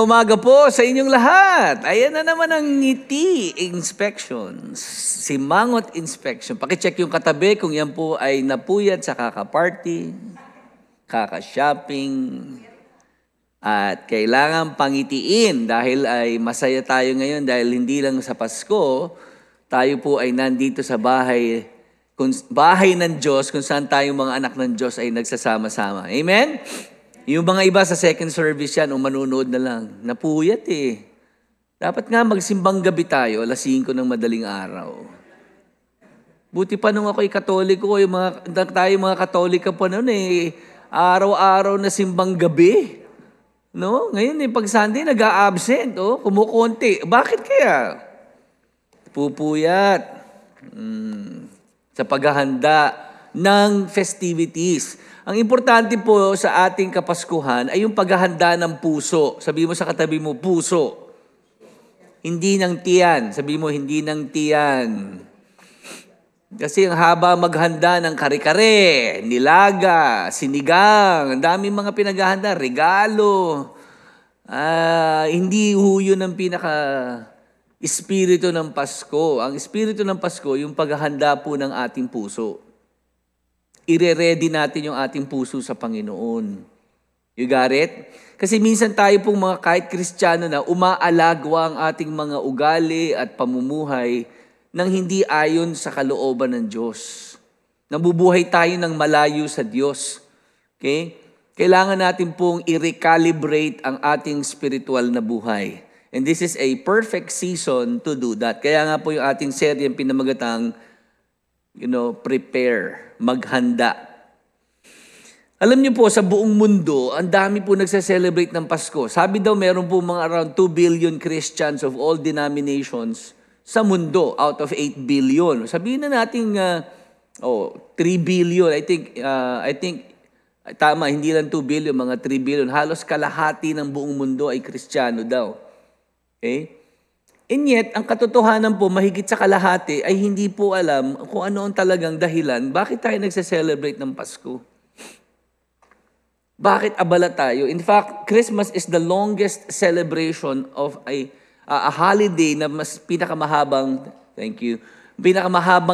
umaga po sa inyong lahat. Ayan na naman ang ngiti inspections. Si Mangot Inspection. Pakicheck yung katabi kung yan po ay napuyat sa kaka-party, kaka-shopping, at kailangan pangitiin dahil ay masaya tayo ngayon dahil hindi lang sa Pasko, tayo po ay nandito sa bahay ng Diyos kung saan tayong mga anak ng Diyos ay nagsasama-sama. Amen? Yung mga iba sa second service yan o manunood na lang. Napuyat eh. Dapat nga magsimbang gabi tayo, 5:00 ng madaling araw. Buti pa nung ako'y Katoliko, tayo mga Katolika pa noon eh, araw-araw na simbang gabi. No? Ngayon pag Sunday, nag-a-absent. Kumukunti. Bakit kaya? Pupuyat. Sa paghahanda ng festivities. Ang importante po sa ating Kapaskuhan ay yung paghahanda ng puso. Sabi mo sa katabi mo, puso. Hindi ng tiyan. Sabi mo, hindi ng tiyan. Kasi ang haba maghanda ng kare-kare, nilaga, sinigang, ang daming mga pinaghahanda, regalo. Hindi yun ang espiritu ng Pasko. Ang espiritu ng Pasko, yung paghahanda po ng ating puso. Ire-ready natin yung ating puso sa Panginoon. You got it? Kasi minsan tayo pong mga kahit Kristiyano na umaalagwa ang ating mga ugali at pamumuhay nang hindi ayon sa kalooban ng Diyos. Nabubuhay tayo ng malayo sa Diyos. Okay? Kailangan natin pong i-recalibrate ang ating spiritual na buhay. And this is a perfect season to do that. Kaya nga po yung ating serye pinamagatang prepare, maghanda. Alam niyo po, sa buong mundo, ang dami po nagse-celebrate ng Pasko. Sabi daw, meron po mga around 2 billion Christians of all denominations sa mundo, out of 8 billion. Sabihin na natin, 3 billion. I think, tama, hindi lang 2 billion, mga 3 billion. Halos kalahati ng buong mundo ay Kristiyano daw. Okay? And yet, ang katotohanan po, mahigit sa kalahati, ay hindi po alam kung ano ang talagang dahilan. Bakit tayo nagse-celebrate ng Pasko? Bakit abala tayo? In fact, Christmas is the longest celebration of a holiday na mas pinakamahabang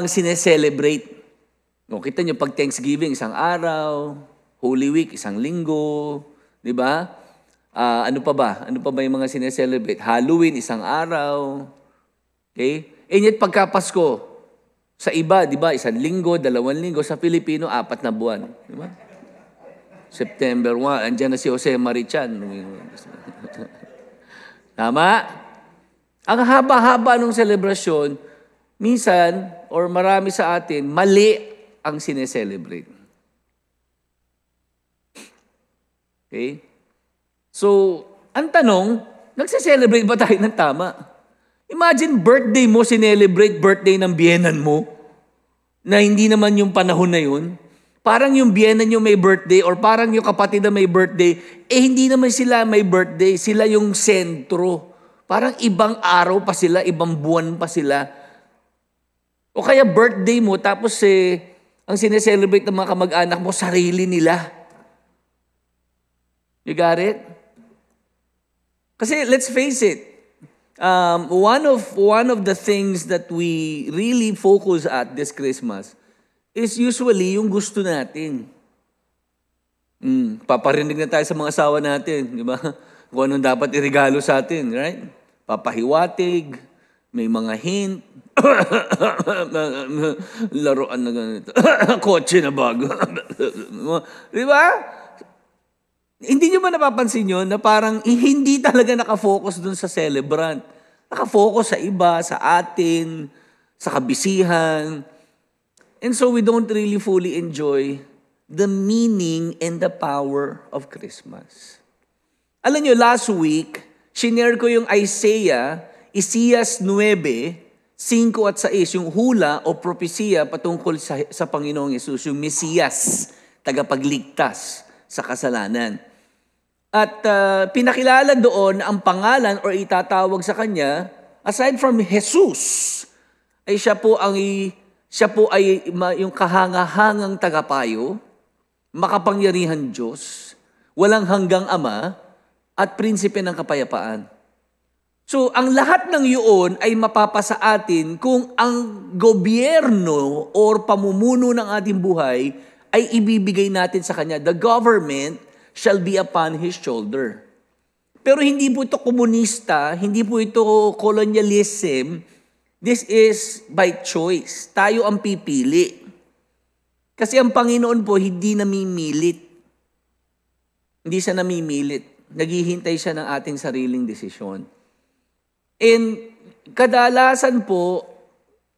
sineselebrate. Kita nyo, pag Thanksgiving, isang araw, Holy Week, isang linggo, di ba? Ano pa ba yung mga sineselebrate? Halloween, isang araw. Okay? And yet, pagka Pasko, sa iba, di ba, 1 linggo, 2 linggo, sa Pilipino, 4 na buwan. Di ba? September 1, andyan na si Jose Marichan. Tama? Ang haba-haba ng selebrasyon, minsan, or marami sa atin, mali ang sineselebrate. Okay? So, ang tanong, nagse-celebrate ba tayo ng tama? Imagine birthday mo, sinelebrate birthday ng biyenan mo, na hindi naman yung panahon na yun. Parang yung biyenan nyo may birthday, or parang yung kapatid na may birthday, hindi naman sila may birthday, sila yung sentro. Parang ibang araw pa sila, ibang buwan pa sila. O kaya birthday mo, tapos ang sineselebrate ng mga kamag-anak mo, sarili nila. You got it? Kasi let's face it, one of the things that we really focus at this Christmas is usually yung gusto natin. Paparinig na tayo sa mga asawa natin, di ba? Kung anong dapat irigalo sa atin, right? Papahiwatig, may mga hint, laruan na ganito, kotse na bago. Di ba? Hindi nyo ba napapansin yun na parang hindi talaga nakafocus dun sa celebrant? Nakafocus sa iba, sa atin, sa kabisihan. And so we don't really fully enjoy the meaning and the power of Christmas. Alam nyo, last week, shinare ko yung Isaiah 9, 5 at 6, yung hula o propesya patungkol sa Panginoong Yesus, yung Mesiyas, tagapagligtas sa kasalanan. At pinakilala doon ang pangalan or itatawag sa kanya, aside from Jesus, ay siya po ay yung kahangahangang tagapayo, makapangyarihan Diyos, walang hanggang Ama, at prinsipe ng kapayapaan. So, ang lahat ng iyon ay mapapasa atin kung ang gobyerno or pamumuno ng ating buhay ay ibibigay natin sa Kanya. The government shall be upon His shoulder. Pero hindi po ito komunista, hindi po ito colonialism. This is by choice. Tayo ang pipili. Kasi ang Panginoon po hindi namimilit. Hindi siya namimilit. Naghihintay siya ng ating sariling desisyon. And kadalasan po,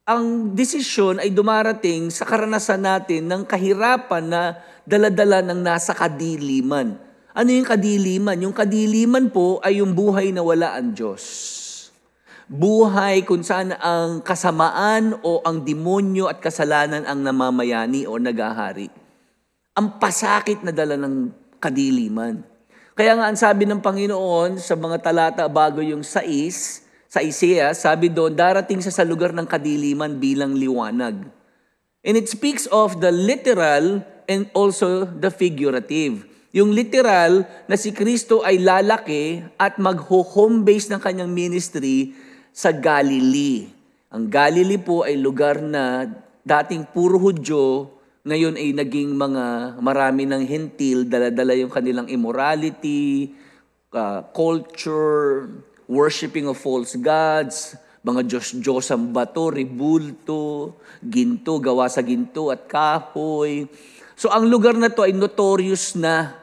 ang desisyon ay dumarating sa karanasan natin ng kahirapan na daladala ng nasa kadiliman. Ano yung kadiliman? Yung kadiliman po ay yung buhay na wala ang Diyos. Buhay kung saan ang kasamaan o ang demonyo at kasalanan ang namamayani o nagahari. Ang pasakit na dala ng kadiliman. Kaya nga ang sabi ng Panginoon sa mga talata bago yung 6, sa Isaiah, sabi doon, darating siya sa lugar ng kadiliman bilang liwanag. And it speaks of the literal and also the figurative. Yung literal na si Kristo ay lalaki at mag-home base ng kanyang ministry sa Galilee. Ang Galilee po ay lugar na dating puro Hudyo, ngayon ay naging marami ng hentil, dala-dala yung kanilang immorality, culture, worshiping of false gods, mga Diyos-Diyos ang bato, ribulto, ginto, gawa sa ginto at kahoy. So ang lugar na to ay notorious na.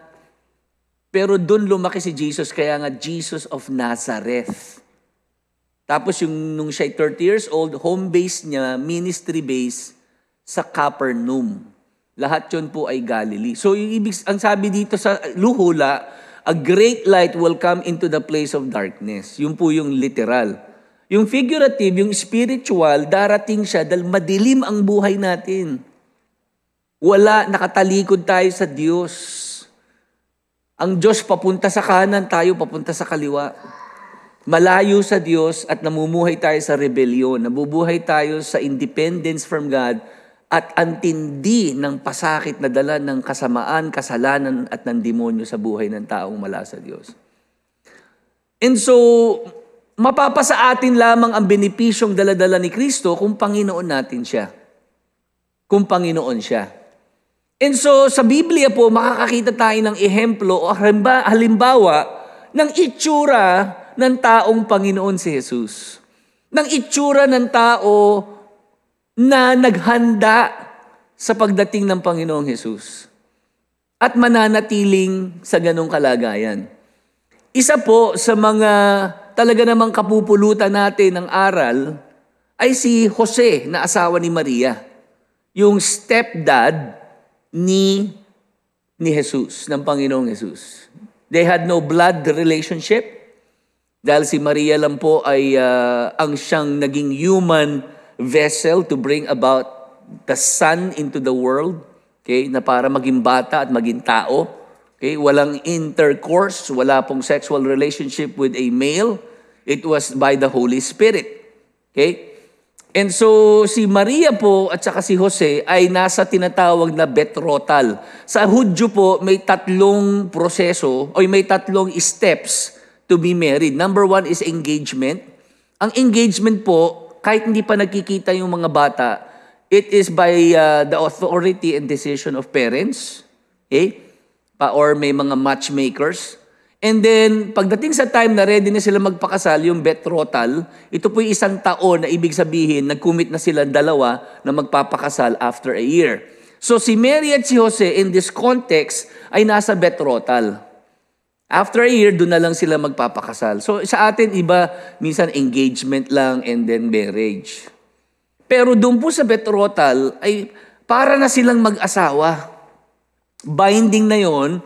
Pero doon lumaki si Jesus, kaya nga Jesus of Nazareth. Tapos nung siya 30 years old, home base niya, ministry base sa Capernaum. Lahat yun po ay Galilee. So ang sabi dito sa luhula, a great light will come into the place of darkness. Yun po yung literal. Yung figurative, yung spiritual, darating siya dahil madilim ang buhay natin. Wala, nakatalikod tayo sa Diyos. Ang Diyos papunta sa kanan, tayo papunta sa kaliwa. Malayo sa Diyos at namumuhay tayo sa rebellion. Nabubuhay tayo sa independence from God at antindi ng pasakit na dala ng kasamaan, kasalanan at ng demonyo sa buhay ng taong mala sa Diyos. And so, mapapasa atin lamang ang benepisyong dala-dala ni Kristo kung Panginoon natin siya. Kung Panginoon siya. And so, sa Biblia po, makakakita tayo ng ehemplo o halimbawa ng itsura ng taong Panginoon si Jesus. Ng itsura ng tao na naghanda sa pagdating ng Panginoong Jesus at mananatiling sa ganong kalagayan. Isa po sa mga talaga namang kapupulutan natin ng aral ay si Jose na asawa ni Maria, yung stepdad ni Jesus, ng Panginoong Jesus. They had no blood relationship dahil si Maria lang po ay ang siyang naging human vessel to bring about the Son into the world, okay, na para maging bata at maging tao. Okay, walang intercourse, wala pong sexual relationship with a male. It was by the Holy Spirit. Okay? And so si Maria po at saka si Jose ay nasa tinatawag na betrothal. Sa Hudyo po may tatlong proseso o may tatlong steps to be married. Number 1 is engagement. Ang engagement po, kahit hindi pa nagkikita yung mga bata, it is by the authority and decision of parents, okay? Or may mga matchmakers. And then, pagdating sa time na ready na sila magpakasal, yung betrothal, ito po yung 1 taon na ibig sabihin, nag-commit na sila dalawa na magpapakasal after a year. So si Mary at si Jose in this context ay nasa betrothal. After a year, doon na lang sila magpapakasal. So sa atin, iba, minsan engagement lang and then marriage. Pero doon po sa betrothal, ay para na silang mag-asawa. Binding na yon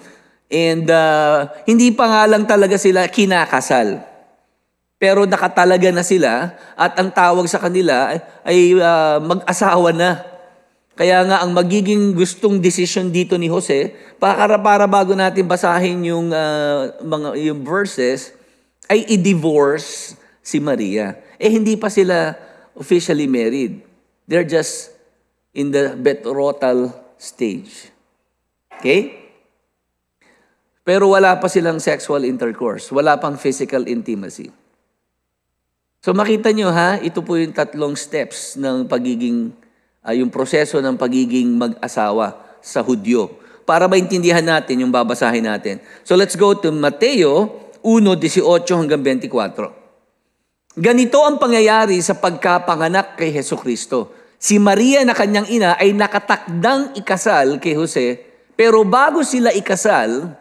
and hindi pa nga lang talaga sila kinakasal. Pero nakatalaga na sila at ang tawag sa kanila ay mag-asawa na. Kaya nga ang magiging gustong decision dito ni Jose, para bago natin basahin yung yung verses, ay i-divorce si Maria. Hindi pa sila officially married. They're just in the betrothal stage. Okay? Pero wala pa silang sexual intercourse. Wala pang physical intimacy. So makita nyo ha, ito po yung tatlong steps ng pagiging, yung proseso ng pagiging mag-asawa sa Hudyo. Para maintindihan natin yung babasahin natin. So let's go to Mateo 1:18 hanggang 24. Ganito ang pangyayari sa pagkapanganak kay Hesukristo. Si Maria na kanyang ina ay nakatakdang ikasal kay Jose, pero bago sila ikasal,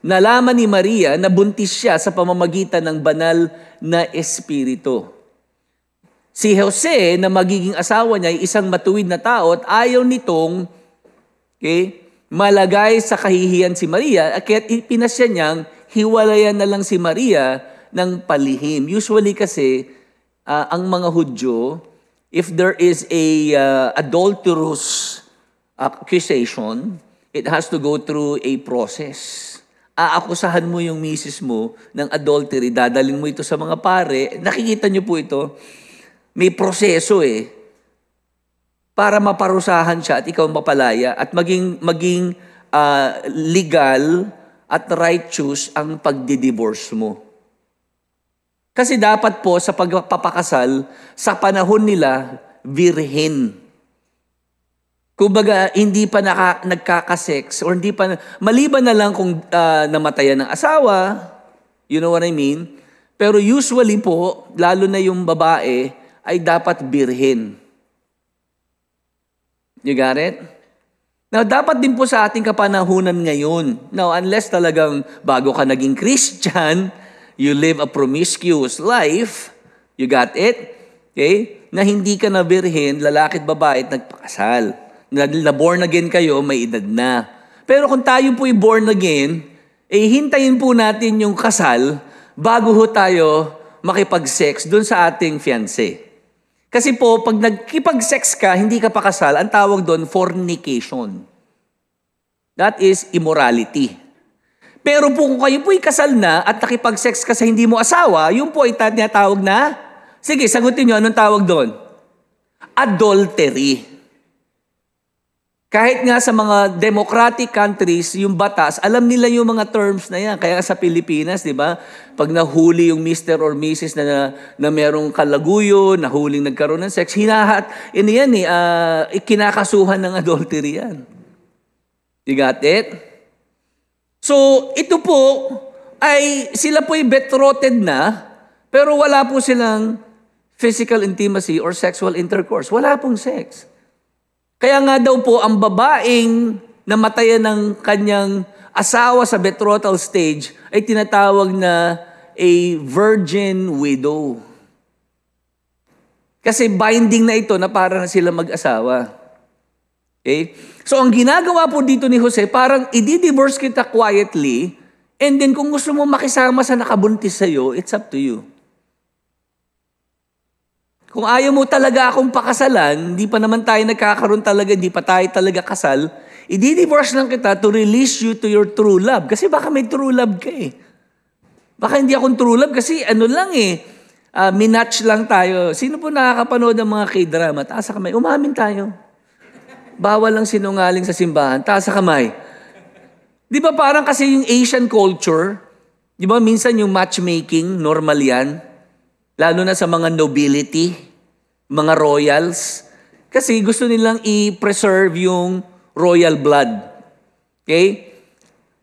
nalaman ni Maria na buntis siya sa pamamagitan ng banal na espiritu. Si Jose na magiging asawa niya ay isang matuwid na tao at ayaw nitong malagay sa kahihiyan si Maria at pinasya niyang hiwalayan na lang si Maria ng palihim. Usually kasi, ang mga Hudyo, if there is a adulterous accusation, it has to go through a process. Aakusahan mo yung misis mo ng adultery, dadalhin mo ito sa mga pare. Nakikita niyo po ito, may proseso para maparusahan siya at ikaw mapalaya at maging legal at righteous ang pagdidivorce mo. Kasi dapat po sa pagpapakasal, sa panahon nila, virhin. Kumbaga, hindi pa nagkakasex or hindi pa, maliban na lang kung namatayan ng asawa, you know what I mean? Pero usually po, lalo na yung babae, ay dapat birhen. You got it? Now, dapat din po sa ating kapanahunan ngayon. Now, unless talagang bago ka naging Christian, you live a promiscuous life, you got it? Okay? Na hindi ka na birhen, lalaki at babae at nagpakasal. Na born again kayo, may edad na. Pero kung tayo po'y born again, hintayin po natin yung kasal bago ho tayo makipag-sex dun sa ating fiancé. Kasi po, pag nagkipag-sex ka, hindi ka pa kasal, ang tawag doon, fornication. That is immorality. Pero po kung kayo po'y kasal na at nakipag-sex ka sa hindi mo asawa, yun po ay tinatawag na, sige, sagutin nyo, anong tawag doon? Adultery. Kahit nga sa mga democratic countries, yung batas, alam nila yung mga terms na yan. Kaya sa Pilipinas, di ba, pag nahuli yung Mr. or Mrs. na merong kalaguyo, nahuling nagkaroon ng sex, kinakasuhan ng adultery yan. You got it? So, ito po, sila po ay betrothed na, pero wala po silang physical intimacy or sexual intercourse. Wala pong sex. Kaya nga daw po, ang babaeng namatayan ng kanyang asawa sa betrothal stage ay tinatawag na a virgin widow. Kasi binding na ito na para na sila mag-asawa. Okay? So ang ginagawa po dito ni Jose, parang i-divorce kita quietly, and then kung gusto mo makisama sa nakabuntis sa'yo, it's up to you. Kung ayaw mo talaga akong pakasalan, hindi pa naman tayo nagkakaroon talaga, hindi pa tayo talaga kasal, i-divorce lang kita to release you to your true love. Kasi baka may true love ka Baka hindi akong true love kasi minatch lang tayo. Sino po nakakapanood ng mga K-drama? Taas sa kamay. Umamin tayo. Bawal lang sinungaling sa simbahan. Taas sa kamay. Di ba parang kasi yung Asian culture, di ba minsan yung matchmaking, normal yan? Lalo na sa mga nobility, mga royals. Kasi gusto nilang i-preserve yung royal blood. Okay?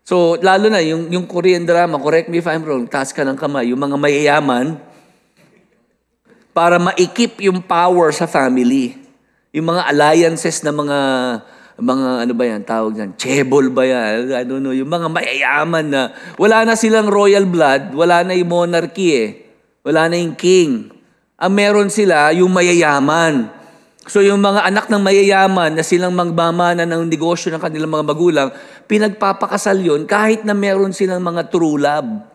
So, lalo na yung Korean drama, correct me if I'm wrong, taas ka ng kamay, yung mga mayayaman, para ma-equip yung power sa family. Yung mga alliances na mga ano ba yan, tawag yan, chaebol ba yan, I don't know, yung mga mayayaman na, wala na silang royal blood, wala na yung monarchy wala na yung king. Ang meron sila, yung mayayaman. So yung mga anak ng mayayaman na silang magmamana ng negosyo ng kanilang mga magulang, pinagpapakasal yun kahit na meron silang mga true love.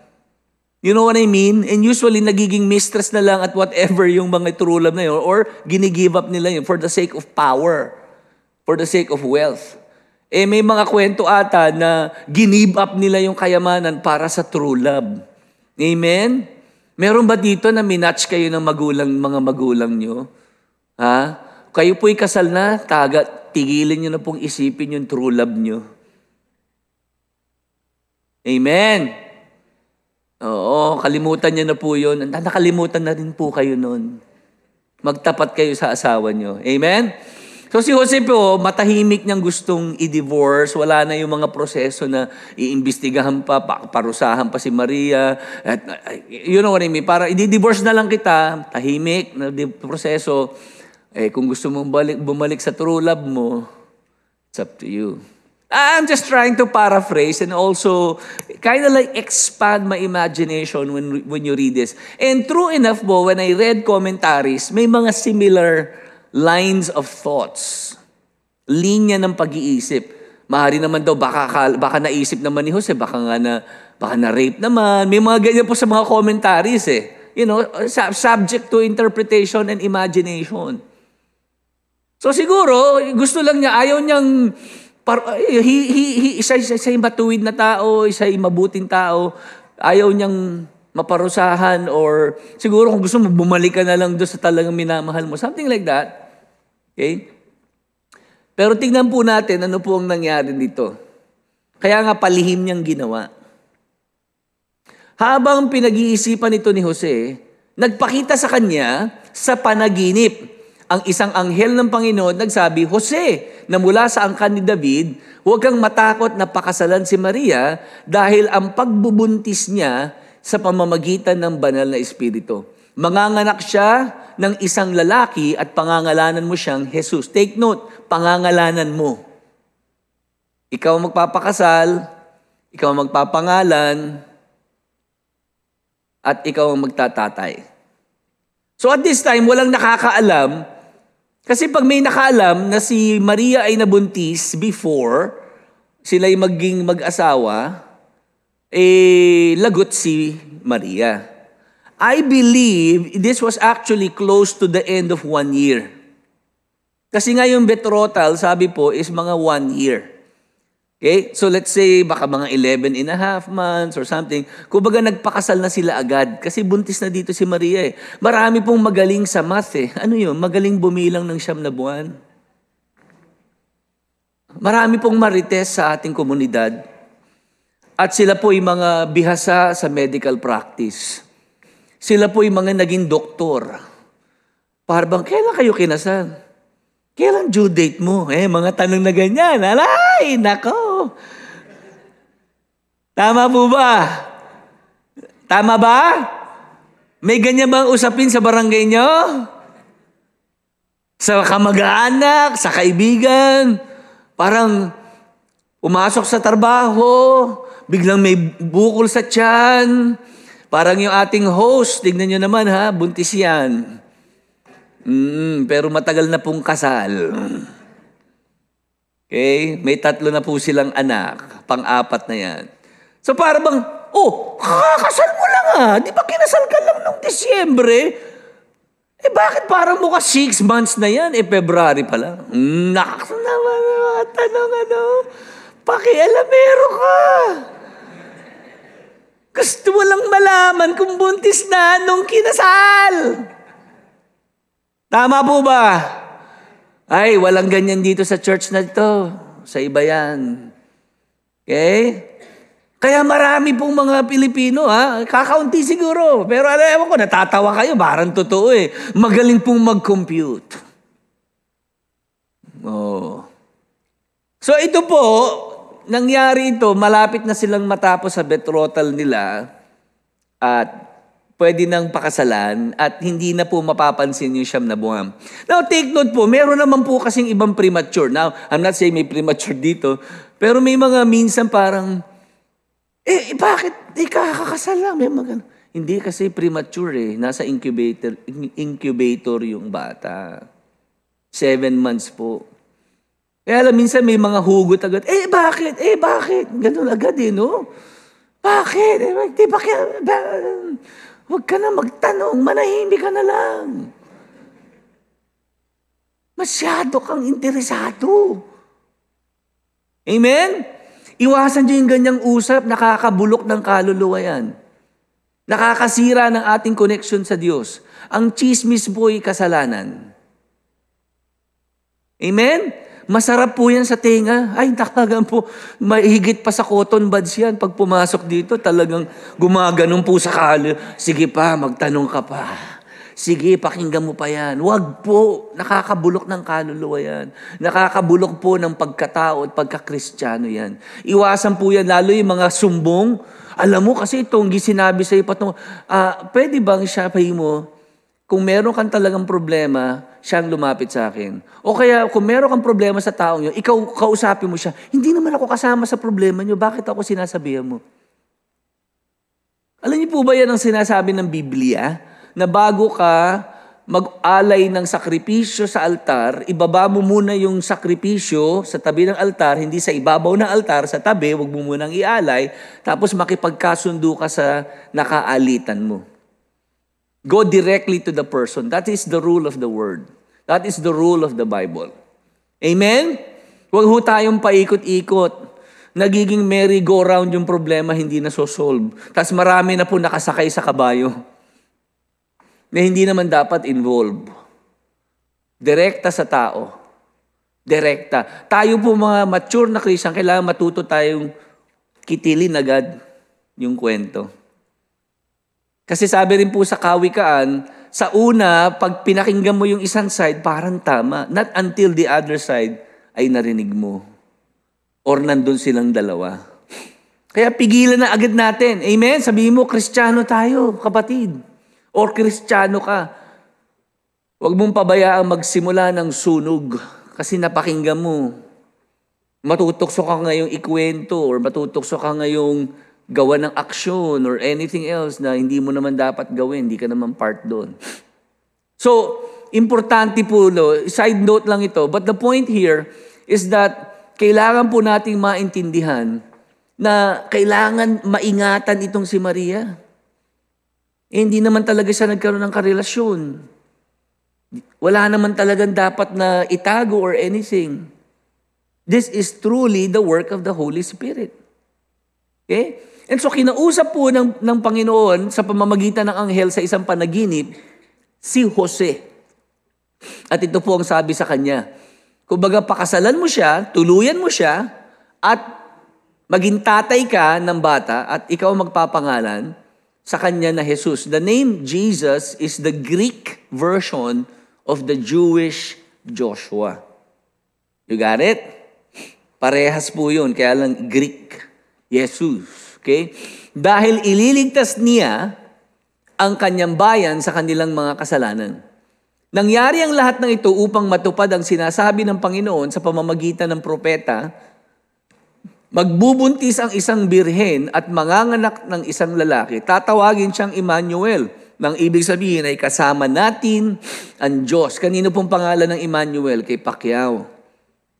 You know what I mean? And usually, nagiging mistress na lang at whatever yung mga true love na yun or ginigive up nila yun for the sake of power, for the sake of wealth. May mga kwento ata na ginive up nila yung kayamanan para sa true love. Amen? Meron ba dito na minatch kayo ng mga magulang nyo? Ha? Kayo po'y kasal na, tigilin nyo na pong isipin yung true love nyo. Amen. Oo, kalimutan niyo na po yun. Nakalimutan na rin po kayo nun. Magtapat kayo sa asawa niyo. Amen? So si Jose po, matahimik niyang gustong i-divorce. Wala na yung mga proseso na iimbestigahan pa, parusahan pa si Maria. At, you know what I mean? Para i-divorce na lang kita, tahimik na proseso. Kung gusto mong bumalik sa true love mo, it's up to you. I'm just trying to paraphrase and also kind of like expand my imagination when you read this. And true enough po, when I read commentaries, may mga similar lines of thoughts. Linya ng pag-iisip. Mahari naman daw, baka naisip naman ni Jose, baka na-rape naman. May mga ganyan po sa mga commentaries eh. You know, subject to interpretation and imagination. So siguro, gusto lang niya, ayaw niyang isa'y matuwid na tao, isa'y mabuting tao, ayaw niyang maparusahan or siguro kung gusto mo, bumalik ka na lang doon sa talagang minamahal mo. Something like that. Okay? Pero tingnan po natin ano po ang nangyari dito. Kaya nga palihim niyang ginawa. Habang pinag-iisipan ito ni Jose, nagpakita sa kanya sa panaginip ang isang anghel ng Panginoon nagsabi, Jose, na mula sa angkan ni David, huwag kang matakot na pakasalan si Maria dahil ang pagbubuntis niya sa pamamagitan ng banal na espiritu. Manganganak siya ng isang lalaki at pangangalanan mo siyang Jesus. Take note, pangangalanan mo. Ikaw ang magpapakasal, ikaw ang magpapangalan, at ikaw ang magtatatay. So at this time, walang nakakaalam. Kasi pag may nakaalam na si Maria ay nabuntis before sila'y maging mag-asawa, lagot si Maria. I believe this was actually close to the end of 1 year. Kasi nga yung betrothal, sabi po, is mga 1 year. Okay? So let's say, baka mga 11 and a half months or something. Kumbaga nagpakasal na sila agad. Kasi buntis na dito si Maria eh. Marami pong magaling sa math eh. Ano yun? Magaling bumilang ng 9 na buwan. Marami pong marites sa ating komunidad. At sila po yung mga bihasa sa medical practice. Sila po yung mga naging doktor. Parang, kailan kayo kinasal? Kailan due date mo? Mga tanong na ganyan. Alay, nako. Tama po ba? Tama ba? May ganyan bang usapin sa barangay nyo? Sa kamag-anak, sa kaibigan, parang pumasok sa trabaho, biglang may bukol sa tiyan. Parang yung ating host, tignan nyo naman ha, buntis yan. Pero matagal na pong kasal. Okay? May 3 na po silang anak. Pang-4 na yan. So para bang, kakasal mo lang Di ba kinasal ka lang nung Disyembre? Bakit parang mukha 6 months na yan? February pa lang. Nakakasalamat. Pakialamero ka. Gusto mo lang malaman kung buntis na nung kinasal. Tama po ba? Ay, walang ganyan dito sa church na ito. Sa iba yan. Okay? Kaya marami pong mga Pilipino, kakaunti siguro. Pero alam ko, natatawa kayo, parang totoo eh. Magaling pong mag-compute. So ito po, nangyari ito, malapit na silang matapos sa betrothal nila at pwede nang pakasalan at hindi na po mapapansin yung 9 na buwan. Now, take note po, meron naman po kasing ibang premature. Now, I'm not saying may premature dito, pero may mga minsan parang, bakit? Kakakasal lang. May mga, hindi kasi premature eh. Nasa incubator yung bata. 7 months po. Kaya alam, minsan may mga hugot agad. Bakit? Bakit? Ganun agad no? Bakit? Huwag ka na magtanong, manahimik ka na lang. Masyado kang interesado. Amen? Iwasan niyo yung ganyang usap, nakakabulok ng kaluluwa yan. Nakakasira ng ating connection sa Diyos. Ang chismis po ay kasalanan. Amen? Masarap po yan sa tenga. Ay, talagang po, mahigit pa sa cotton buds yan. Pag pumasok dito, talagang gumaganon po sa kalo. Sige pa, magtanong ka pa. Sige, pakinggan mo pa yan. Wag po, nakakabulok ng kaluluwa yan. Nakakabulok po ng pagkatao at pagkakristyano yan. Iwasan po yan, lalo yung mga sumbong. Alam mo, kasi itong sinabi sa iyo, pwede bang siya mo, kung meron kang talagang problema, siyang lumapit sa akin. O kaya, kung meron kang problema sa taong yun, ikaw kausapin mo siya, hindi naman ako kasama sa problema niyo, bakit ako sinasabihan mo? Alam niyo po ba yan ang sinasabi ng Biblia? Na bago ka mag-alay ng sakripisyo sa altar, ibaba mo muna yung sakripisyo sa tabi ng altar, hindi sa ibabaw ng altar, sa tabi, wag mo munang ialay, tapos makipagkasundo ka sa nakaalitan mo. Go directly to the person. That is the rule of the word. That is the rule of the Bible. Amen? Huwag ho tayong paikot-ikot. Nagiging merry-go-round yung problema, hindi na so-solve. Tapos marami na po nakasakay sa kabayo na hindi naman dapat involve. Direkta sa tao. Direkta. Tayo po mga mature na Christian, kailangan matuto tayong kitilin agad yung kwento. Kasi sabi rin po sa Kawikaan, sa una, pag pinakinggan mo yung isang side, parang tama. Not until the other side ay narinig mo. Or nandun silang dalawa. Kaya pigilan na agad natin. Amen? Sabihin mo, Kristiyano tayo, kapatid. Or Kristiyano ka, huwag mong pabayaang magsimula ng sunog kasi napakinggan mo. Matutokso ka ngayong ikwento or matutokso ka ngayong gawa ng aksyon or anything else na hindi mo naman dapat gawin, hindi ka naman part doon. So, importante po, side note lang ito, but the point here is that kailangan po nating maintindihan na kailangan maingatan itong si Maria. Hindi naman talaga siya nagkaroon ng karelasyon. Wala naman talagang dapat na itago or anything. This is truly the work of the Holy Spirit. Okay? And so kinausap po ng Panginoon sa pamamagitan ng anghel sa isang panaginip, si Jose. At ito po ang sabi sa kanya, kumbaga pakasalan mo siya, tuluyan mo siya, at maging tatay ka ng bata, at ikaw magpapangalan sa kanya na Jesus. The name Jesus is the Greek version of the Jewish Joshua. You got it? Parehas po yun, kaya lang Greek. Jesus. Okay? Dahil ililigtas niya ang kanyang bayan sa kanilang mga kasalanan. Nangyari ang lahat ng ito upang matupad ang sinasabi ng Panginoon sa pamamagitan ng propeta. Magbubuntis ang isang birhen at manganganak ng isang lalaki. Tatawagin siyang Emmanuel. Nang ibig sabihin ay kasama natin ang Diyos. Kanino pong pangalan ng Emmanuel? Kay Pacquiao.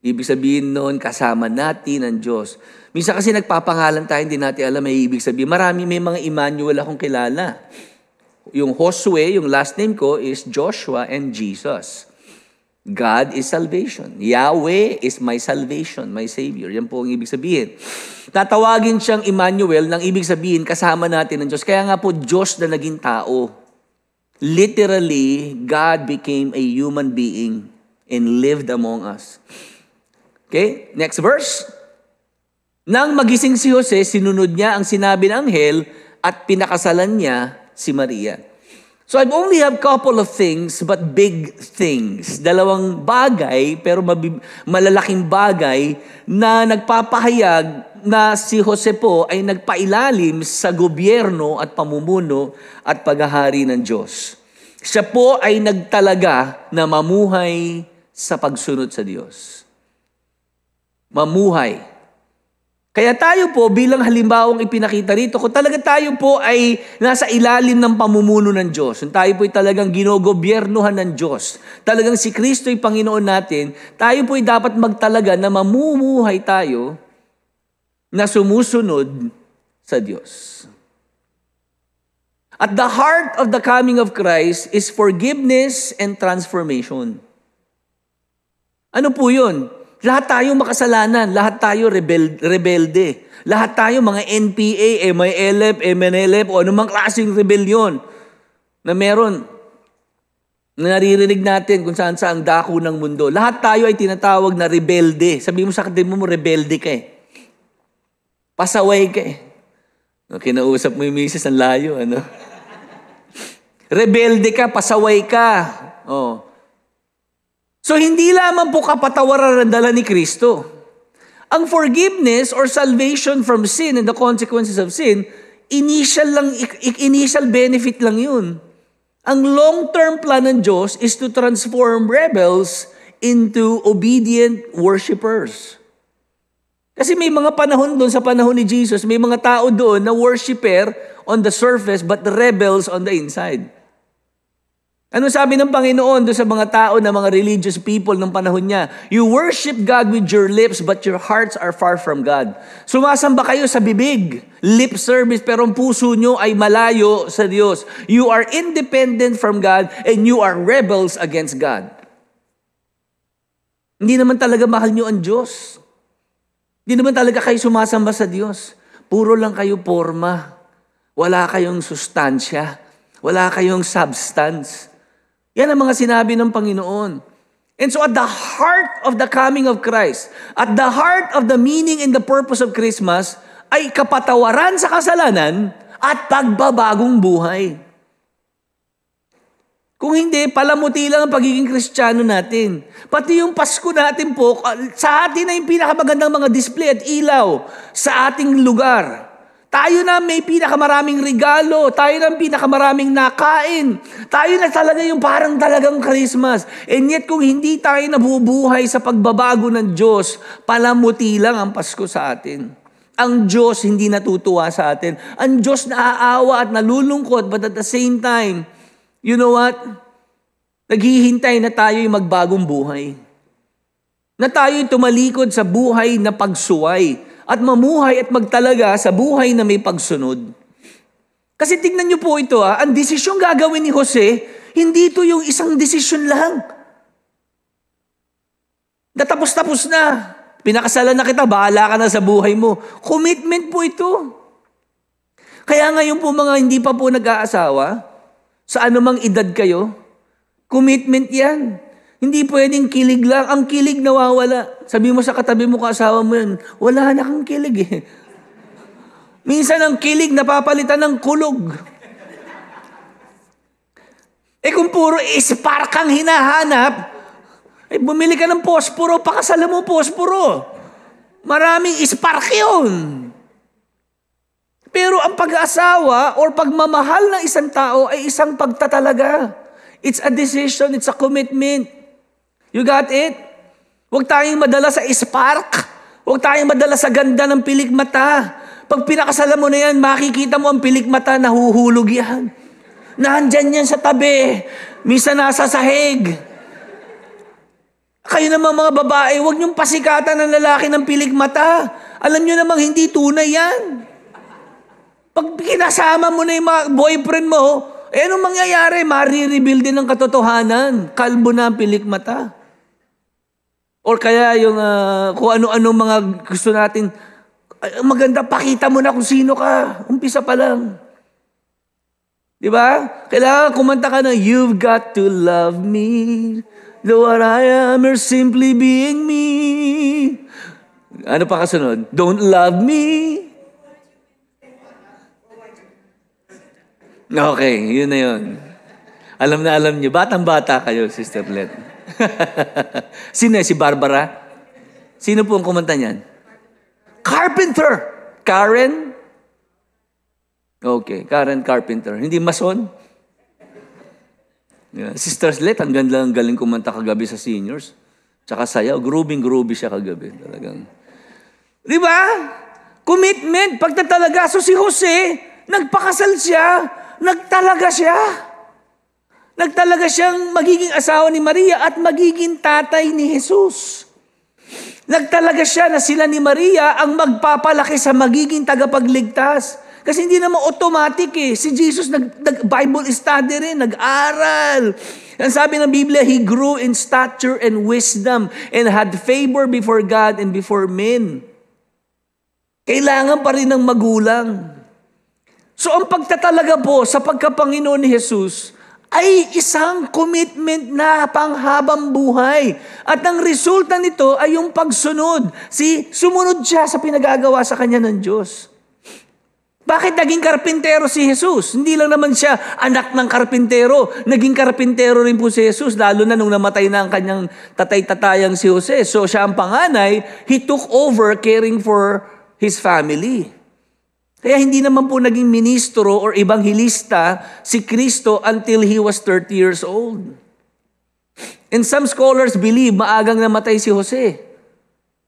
Ibig sabihin noon, kasama natin ang Diyos. Minsan kasi nagpapangalan tayo, hindi natin alam may ibig sabihin. May mga Emmanuel akong kilala. Yung Josue, yung last name ko is Joshua and Jesus. God is salvation. Yahweh is my salvation, my Savior. Yan po ang ibig sabihin. Tatawagin siyang Emmanuel, nang ibig sabihin, kasama natin ang Diyos. Kaya nga po, Diyos na naging tao. Literally, God became a human being and lived among us. Okay, next verse. Nang magising si Jose, sinunod niya ang sinabi ng anghel at pinakasalan niya si Maria. So I only have couple of things, but big things. Dalawang bagay, pero malalaking bagay na nagpapahayag na si Jose po ay nagpailalim sa gobyerno at pamumuno at paghahari ng Diyos. Siya po ay nagtalaga na mamuhay sa pagsunod sa Diyos. Mamuhay. Kaya tayo po bilang halimbawang ipinakita rito, kung talaga tayo po ay nasa ilalim ng pamumuno ng Diyos, kung tayo po ay talagang ginogobyernuhan ng Diyos, talagang si Kristo ay Panginoon natin, tayo po ay dapat magtalaga na mamumuhay tayo na sumusunod sa Diyos. At the heart of the coming of Christ is forgiveness and transformation. Ano po yun? Lahat tayo makasalanan, lahat tayo rebelde. Lahat tayo mga NPA, MILF, MNLF, o anumang klaseng rebellion na meron. Naririnig natin kung saan saan dako ng mundo. Lahat tayo ay tinatawag na rebelde. Sabi mo sa kapatid mo, rebelde ka eh. Pasaway ka eh. Kinausap mo yung misis, ang layo, ano? Rebelde ka, pasaway ka. Oh. So, hindi lamang po kapatawaran ang dala ni Kristo. Ang forgiveness or salvation from sin and the consequences of sin, initial benefit lang yun. Ang long-term plan ng Diyos is to transform rebels into obedient worshipers. Kasi may mga panahon doon, sa panahon ni Jesus, may mga tao doon na worshiper on the surface but the rebels on the inside. Ano sabi ng Panginoon doon sa mga tao na mga religious people ng panahon niya? You worship God with your lips but your hearts are far from God. Sumasamba kayo sa bibig, lip service, pero ang puso nyo ay malayo sa Diyos. You are independent from God and you are rebels against God. Hindi naman talaga mahal nyo ang Diyos. Hindi naman talaga kayo sumasamba sa Diyos. Puro lang kayo forma. Wala kayong sustansya. Wala kayong substance. Yan ang mga sinabi ng Panginoon. And so at the heart of the coming of Christ, at the heart of the meaning and the purpose of Christmas, ay kapatawaran sa kasalanan at pagbabagong buhay. Kung hindi, palamuti lang ang pagiging Kristiyano natin. Pati yung Pasko natin po, sa atin ay yung pinakamagandang mga display at ilaw sa ating lugar. Tayo na may pinakamaraming regalo. Tayo na pinakamaraming nakain. Tayo na talaga yung parang talagang Christmas. And yet kung hindi tayo nabubuhay sa pagbabago ng Diyos, palamuti lang ang Pasko sa atin. Ang Diyos hindi natutuwa sa atin. Ang Diyos naaawa at nalulungkot, but at the same time, you know what? Naghihintay na tayo yung magbagong buhay. Na tayo tumalikod sa buhay na pagsuway. At mamuhay at magtalaga sa buhay na may pagsunod. Kasi tingnan niyo po ito, ang desisyong gagawin ni Jose, hindi ito yung isang desisyon lang. Natapos-tapos na. Pinakasalan na kita, bahala ka na sa buhay mo. Commitment po ito. Kaya ngayon po mga hindi pa po nag-aasawa, sa anumang edad kayo, commitment yan. Hindi pwedeng kilig lang. Ang kilig nawawala. Sabi mo sa katabi mo, kasawa mo yan, wala na kang kilig eh. Minsan ang kilig napapalitan ng kulog. Kung puro spark ang hinahanap, bumili ka ng posporo, pakasalan mo posporo. Maraming spark yun. Pero ang pag-aasawa or pagmamahal ng isang tao ay isang pagtatalaga. It's a decision, it's a commitment. You got it? Huwag tayong madala sa spark. Huwag tayong madala sa ganda ng pilikmata. Pag pinakasalan mo na yan, makikita mo ang pilikmata, nahuhulog yan. Nandyan yan sa tabi. Minsan nasa sahig. Kayo naman mga babae, huwag niyong pasikatan ng lalaki ng pilikmata. Alam niyo namang hindi tunay yan. Pag kinasama mo na yung mga boyfriend mo, anong mangyayari? Marireveal din ng katotohanan. Kalbo na ang pilikmata. Or kaya yung kung ano-ano mga gusto natin, maganda, pakita mo na kung sino ka. Umpisa pa lang. Di ba? Kailangan kumanta ka na, you've got to love me, though what I am or simply being me. Ano pa kasunod? Don't love me. Okay, yun na yun. Alam na alam niyo, batang-bata kayo, Sister Let. Sino si Barbara? Sino po ang kumanta niyan? Carpenter. Karen? Okay, Karen Carpenter. Hindi mason? Yeah. Sister Let, ang ganda, ang galing kumanta kagabi sa seniors. Tsaka sayaw, groovy siya kagabi. Talagang. Di ba? Commitment, pagtatalaga. So si Jose, nagpakasal siya, nagtalaga siya. Nagtalaga siyang magiging asawa ni Maria at magiging tatay ni Jesus. Nagtalaga siya na sila ni Maria ang magpapalaki sa magiging tagapagligtas. Kasi hindi naman automatic eh. Si Jesus nag-Bible study rin, nag-aral. Ang sabi ng Biblia, He grew in stature and wisdom and had favor before God and before men. Kailangan pa rin ng magulang. So ang pagtatalaga po sa pagkapanginoon ni Jesus ay isang commitment na panghabang buhay. At ang resulta nito ay yung pagsunod. Sumunod siya sa pinagagawa sa kanya ng Diyos. Bakit naging karpintero si Jesus? Hindi lang naman siya anak ng karpintero. Naging karpintero rin po si Jesus, lalo na nung namatay na ang kanyang tatay-tatayang si Jose. So siya ang panganay, he took over caring for his family. Kaya hindi naman po naging ministro or ebanghilista si Kristo until he was 30 years old. And some scholars believe maagang namatay si Jose.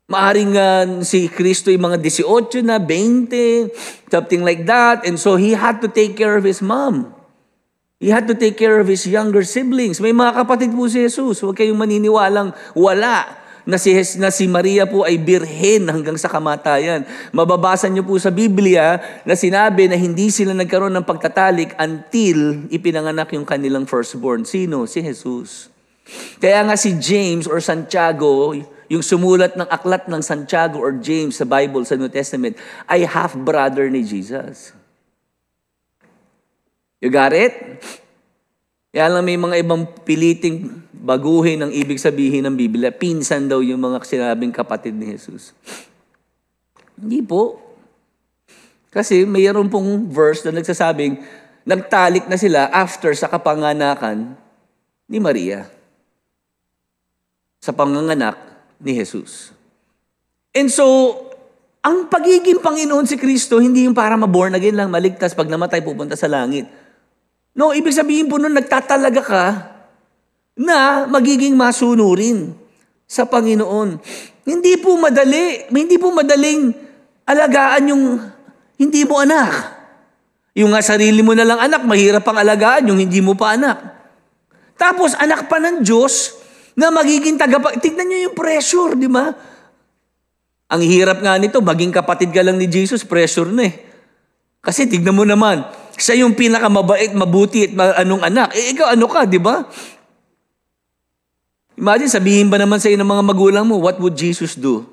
Maaring si Kristo yung mga 18 na, 20, something like that. And so he had to take care of his mom. He had to take care of his younger siblings. May mga kapatid po si Jesus. Huwag kayong maniniwalang wala na si Maria po ay birhen hanggang sa kamatayan. Mababasa niyo po sa Biblia na sinabi na hindi sila nagkaroon ng pagtatalik until ipinanganak yung kanilang firstborn. Sino? Si Jesus. Kaya nga si James or Santiago, yung sumulat ng aklat ng Santiago or James sa Bible, sa New Testament, ay half-brother ni Jesus. You got it? Kaya lang may mga ibang piliting baguhin ang ibig sabihin ng Biblia. Pinsan daw yung mga sinabing kapatid ni Jesus. Hindi po. Kasi mayroon pong verse na nagsasabing, nagtalik na sila after sa kapanganakan ni Maria. Sa panganganak ni Jesus. And so, ang pagiging Panginoon si Kristo, hindi yung para ma-born again lang, maligtas, pag namatay, pupunta sa langit. No, ibig sabihin po nun, nagtatalaga ka na magiging masunurin sa Panginoon. Hindi po madaling alagaan yung hindi mo anak. Yung nga sarili mo na lang anak, mahirap pang alagaan yung hindi mo pa anak. Tapos, anak pa ng Diyos, na magiging tignan nyo yung pressure, di ba? Ang hirap nga nito, maging kapatid ka lang ni Jesus, pressure na eh. Kasi tignan mo naman, siya yung pinakamabait, mabuti at anong anak. Ikaw ano ka, di ba? Imagine, sabihin ba naman sa ng mga magulang mo, what would Jesus do?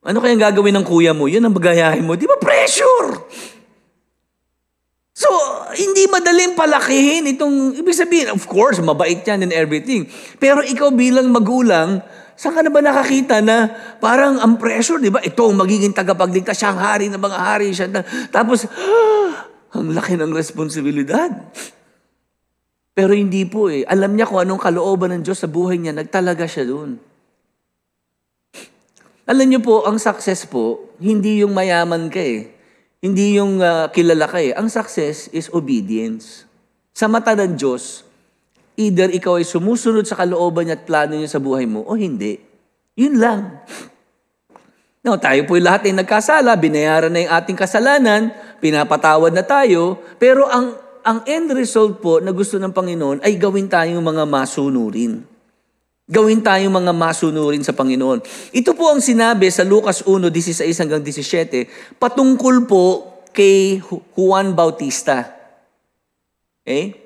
Ano kayang gagawin ng kuya mo? Yun ang bagayahin mo. Di ba pressure? So, hindi madaling palakihin itong, ibig sabihin, of course, mabait yan and everything. Pero ikaw bilang magulang, saan ka na ba nakakita na parang ang pressure, di ba? Ito ang magiging tagapagligtas, siya ang hari ng mga hari. Tapos, ang laki ng responsibilidad. Pero hindi po eh. Alam niya kung anong kalooban ng Diyos sa buhay niya, nagtalaga siya doon. Alam niyo po, ang success po, hindi yung mayaman ka eh. Hindi yung kilala ka eh. Ang success is obedience. Sa mata ng Diyos, either ikaw ay sumusunod sa kalooban niya at plano niya sa buhay mo o hindi. Yun lang. Now, tayo po'y lahat ay nagkasala, binayaran na yung ating kasalanan, pinapatawad na tayo, pero ang end result po na gusto ng Panginoon ay gawin tayong mga masunurin. Gawin tayong mga masunurin sa Panginoon. Ito po ang sinabi sa Lucas 1:16 hanggang 17, patungkol po kay Juan Bautista. Okay?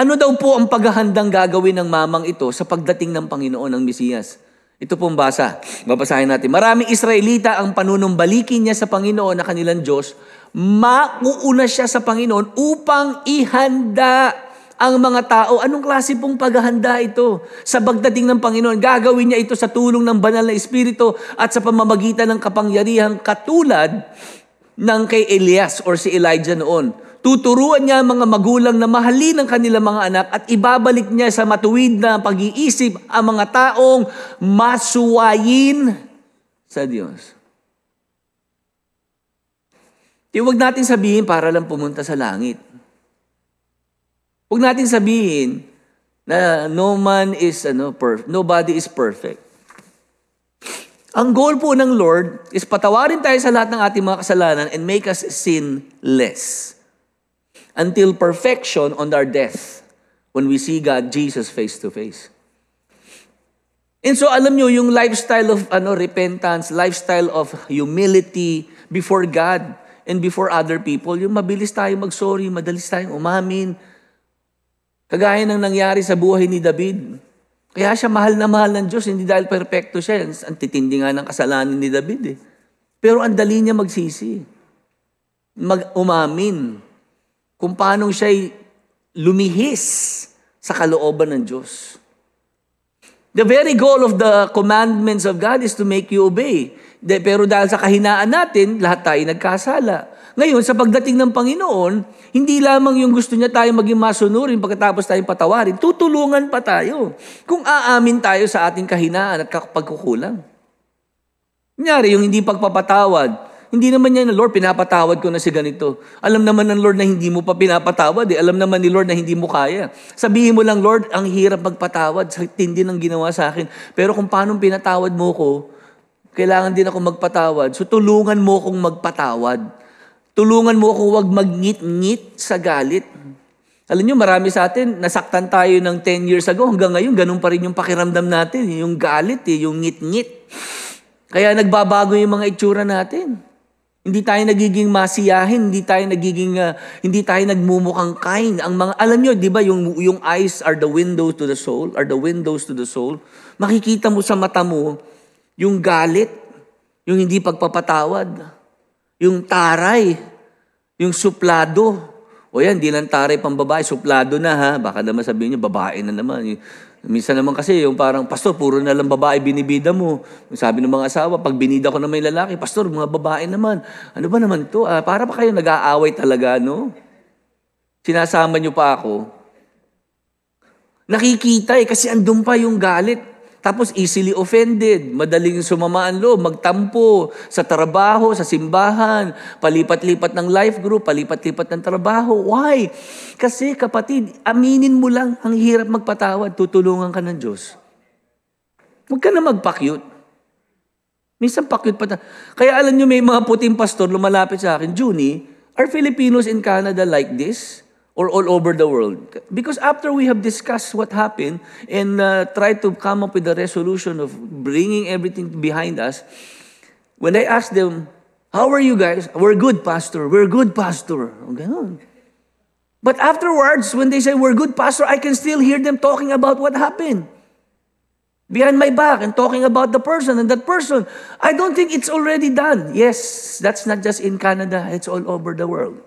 Ano daw po ang paghahandang gagawin ng mamang ito sa pagdating ng Panginoon ng Mesiyas? Ito pong basa. Babasahin natin. Maraming Israelita ang panunumbalikin niya sa Panginoon na kanilang Diyos. Mauuna siya sa Panginoon upang ihanda ang mga tao. Anong klase pong paghahanda ito? Sa pagdating ng Panginoon, gagawin niya ito sa tulong ng banal na Espiritu at sa pamamagitan ng kapangyarihang katulad ng kay Elias or si Elijah noon. Tuturuan niya ang mga magulang na mahalin ang kanilang mga anak at ibabalik niya sa matuwid na pag-iisip ang mga taong masuwayin sa Diyos. Huwag natin sabihin para lang pumunta sa langit. Huwag natin sabihin na nobody is perfect. Ang goal po ng Lord is patawarin tayo sa lahat ng ating mga kasalanan and make us sinless until perfection on our death when we see God, Jesus face to face. And so alam nyo, yung lifestyle of repentance, lifestyle of humility before God and before other people, yung mabilis tayo mag-sorry, madalis tayong umamin. Kagaya ng nangyari sa buhay ni David. Kaya siya mahal na mahal ng Diyos, hindi dahil perfecto siya. Ang titindi nga ng kasalanan ni David eh. Pero ang dali niya magsisi. Umamin. Kung paano siya'y lumihis sa kalooban ng Diyos. The very goal of the commandments of God is to make you obey. Pero dahil sa kahinaan natin, lahat tayo nagkasala. Ngayon, sa pagdating ng Panginoon, hindi lamang yung gusto niya tayo maging masunurin pagkatapos tayong patawarin, tutulungan pa tayo kung aamin tayo sa ating kahinaan at pagkukulang. Kunyari, yung hindi pagpapatawad, hindi naman niya na, Lord, pinapatawad ko na si ganito. Alam naman ng Lord na hindi mo pa pinapatawad. Alam naman ni Lord na hindi mo kaya. Sabihin mo lang, Lord, ang hirap magpatawad. Sa tindi ng ginawa sa akin. Pero kung paano pinatawad mo ko, kailangan din ako magpatawad. So tulungan mo kong magpatawad. Tulungan mo akong wag magngit-ngit sa galit. Alam niyo, marami sa atin, nasaktan tayo ng 10 years ago. Hanggang ngayon, ganun pa rin yung pakiramdam natin. Yung galit, yung ngit-ngit. Kaya nagbabago yung mga itsura natin. Hindi tayo nagiging masiyahin, hindi tayo nagmumukhang kind. Alam niyo, 'di ba, yung eyes are the windows to the soul, Makikita mo sa mata mo yung galit, yung hindi pagpapatawad, yung taray, yung suplado. O yan, di lang taray pang babae, suplado na ha. Baka naman sabihin niyo, babae na naman. Minsan naman kasi yung parang, pastor, puro na lang babae binibida mo. Sabi ng mga asawa, pag binida ko na may lalaki, pastor, mga babae naman. Ano ba naman to? Para pa kayo nag-aaway talaga, no? Sinasama niyo pa ako. Nakikita kasi andun pa yung galit. Tapos easily offended, madaling sumama ang loob, magtampo sa trabaho, sa simbahan, palipat-lipat ng life group, palipat-lipat ng trabaho. Why? Kasi kapatid, aminin mo lang, ang hirap magpatawad, tutulungan ka ng Diyos. Huwag ka na magpa-cute. Minsan pa-cute pa. Kaya alam nyo, may mga puting pastor lumalapit sa akin, Junie, are Filipinos in Canada like this? Or all over the world? Because after we have discussed what happened and tried to come up with a resolution of bringing everything behind us, when I asked them, how are you guys? We're good, Pastor. We're good, Pastor. Ganun. But afterwards, when they say, we're good, Pastor, I can still hear them talking about what happened. Behind my back and talking about the person and that person. I don't think it's already done. Yes, that's not just in Canada. It's all over the world.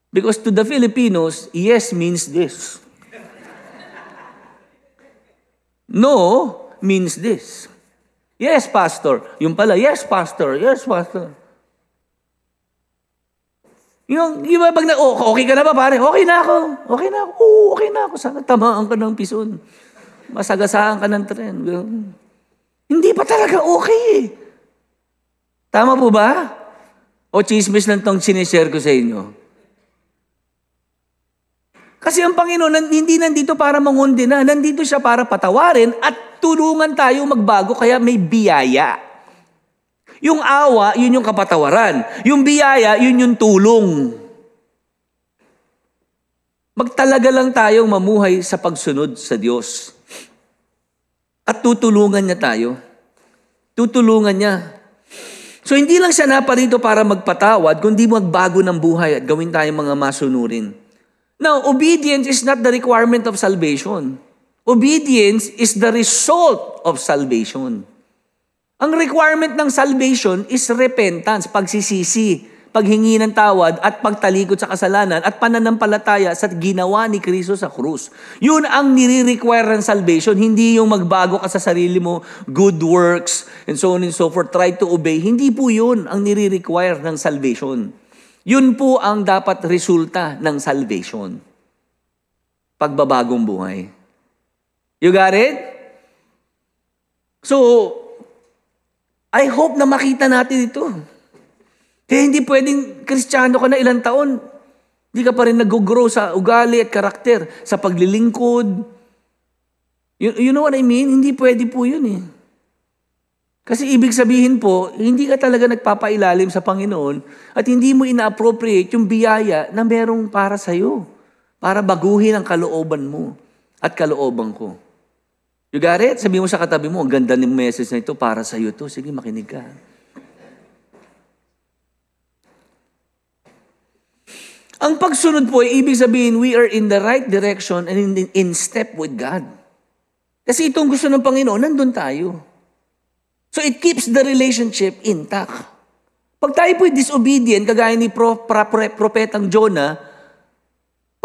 Because to the Filipinos, yes means this. No means this. Yes, Pastor. Yung pala, yes, Pastor. Yes, Pastor. Yung iba pag okay ka na ba, pare? Okay na ako. Okay na ako. Oo, okay na ako. Sana tamaan ka ng pison. Masagasaan ka ng tren. Hindi pa talaga okay eh. Tama po ba? O chismis lang tong sinishare ko sa inyo? Kasi ang Panginoon, hindi nandito para mangundi na. Nandito siya para patawarin at tulungan tayo magbago, kaya may biyaya. Yung awa, yun yung kapatawaran. Yung biyaya, yun yung tulong. Magtalaga lang tayong mamuhay sa pagsunod sa Diyos. At tutulungan niya tayo. Tutulungan niya. So hindi lang siya naparito para magpatawad, kundi magbago ng buhay at gawin tayong mga masunurin. Now, obedience is not the requirement of salvation. Obedience is the result of salvation. Ang requirement ng salvation is repentance, pagsisisi, paghingi ng tawad at pagtalikod sa kasalanan at pananampalataya sa ginawa ni Kristo sa krus. Yun ang nire-require ng salvation, hindi yung magbago ka sa sarili mo, good works, and so on and so forth, try to obey. Hindi po yun ang nire-require ng salvation. Yun po ang dapat resulta ng salvation. Pagbabagong buhay. You got it? So, I hope na makita natin ito. Kaya hindi pwedeng Kristiyano ka na ilang taon, hindi ka pa rin nag-grow sa ugali at karakter, sa paglilingkod. You know what I mean? Hindi pwede po yun eh. Kasi ibig sabihin po, hindi ka talaga nagpapailalim sa Panginoon at hindi mo ina-appropriate yung biyaya na merong para sa'yo. Para baguhin ang kalooban mo at kalooban ko. You got it? Sabi mo sa katabi mo, ang ganda ng message na ito, para sa'yo to. Sige, makinig ka. Ang pagsunod po ay ibig sabihin, we are in the right direction and in step with God. Kasi itong gusto ng Panginoon, nandun tayo. So it keeps the relationship intact. Pag tayo po'y disobedient, kagaya ni Propetang Jonah,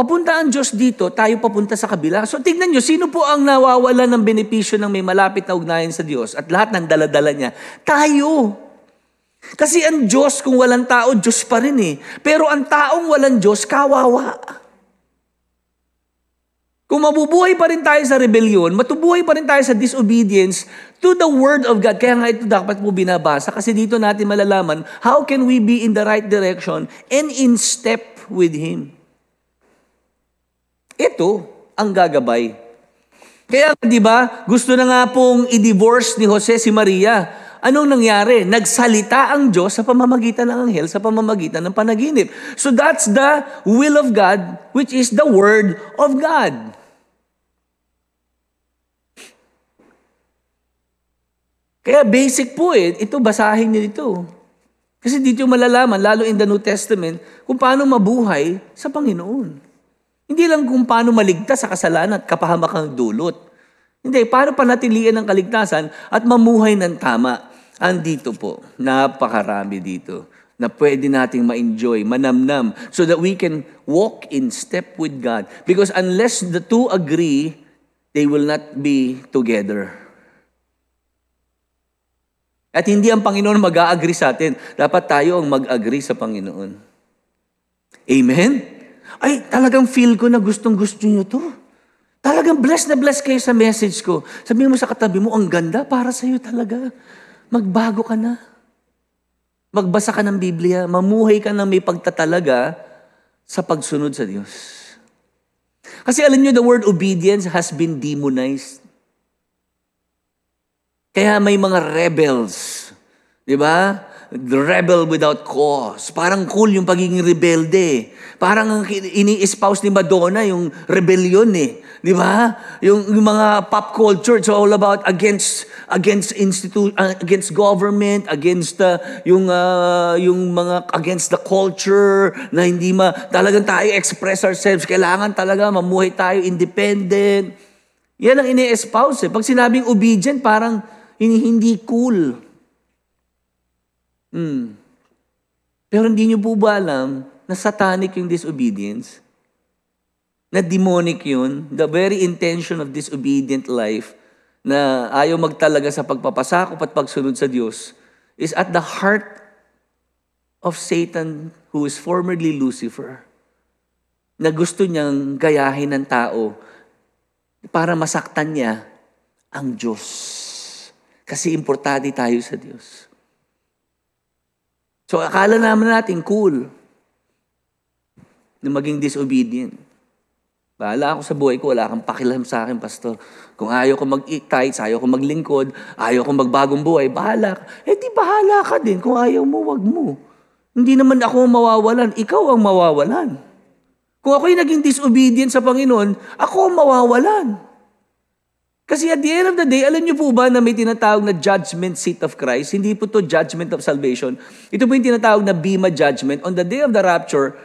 Papunta ang Diyos dito, tayo papunta sa kabila. So tignan nyo, sino po ang nawawala ng benepisyo ng may malapit na ugnayan sa Diyos at lahat ng daladala niya? Tayo. Kasi ang Diyos, kung walang tao, Diyos pa rin eh. Pero ang taong walang Diyos, kawawa. Kung mabubuhay pa rin tayo sa rebellion, matubuhay pa rin tayo sa disobedience to the Word of God. Kaya nga ito dapat po binabasa kasi dito natin malalaman how can we be in the right direction and in step with Him. Ito ang gagabay. Kaya di ba, gusto na nga pong i-divorce ni Jose si Maria. Anong nangyari? Nagsalita ang Diyos sa pamamagitan ng anghel, sa pamamagitan ng panaginip. So that's the will of God, which is the Word of God. Kaya basic po ito basahin niyo ito. Kasi dito malalaman, lalo in the New Testament, kung paano mabuhay sa Panginoon. Hindi lang kung paano maligtas sa kasalanan at kapahamakang dulot. Hindi, paano panatilian ang kaligtasan at mamuhay ng tama. Andito po, napakarami dito na pwede nating ma-enjoy, manamnam, so that we can walk in step with God. Because unless the two agree, they will not be together. At hindi ang Panginoon mag-a-agree sa atin. Dapat tayo ang mag-agree sa Panginoon. Amen? Ay, talagang feel ko na gustong-gusto nyo to. Talagang blessed na blessed kayo sa message ko. Sabihin mo sa katabi mo, ang ganda para sa'yo talaga. Magbago ka na. Magbasa ka ng Biblia. Mamuhay ka ng may pagtatalaga sa pagsunod sa Diyos. Kasi alam nyo, the word obedience has been demonized. Kaya may mga rebels, di ba? The rebel without cause. Parang cool yung pagiging rebelde. Parang ini-espouse ni Madonna yung rebellion eh. Di ba? Yung mga pop culture, it's all about against government, against yung mga against the culture na hindi talagang tayo express ourselves. Kailangan talaga mamuhay tayo independent. Yan ang ini-espouse eh. Pag sinabing obedient, parang hindi cool. Pero hindi nyo po ba alam na satanic yung disobedience? Na demonic yun? The very intention of disobedient life na ayaw magtalaga sa pagpapasakop at pagsunod sa Diyos is at the heart of Satan, who is formerly Lucifer, na gusto niyang gayahin ng tao para masaktan niya ang Diyos. Kasi importante tayo sa Diyos. So, akala naman natin cool na maging disobedient. Bahala ako sa buhay ko, wala kang pakialam sa akin, pastor. Kung ayaw ko mag-tithes, ayaw ko maglingkod, ayaw ko magbagong buhay, bahala ka. Di bahala ka din. Kung ayaw mo, wag mo. Hindi naman ako mawawalan, ikaw ang mawawalan. Kung ako'y naging disobedient sa Panginoon, ako ang mawawalan. Kasi at the end of the day, alam niyo po ba na may tinatawag na judgment seat of Christ? Hindi po to judgment of salvation. Ito po yung tinatawag na bema judgment. On the day of the rapture,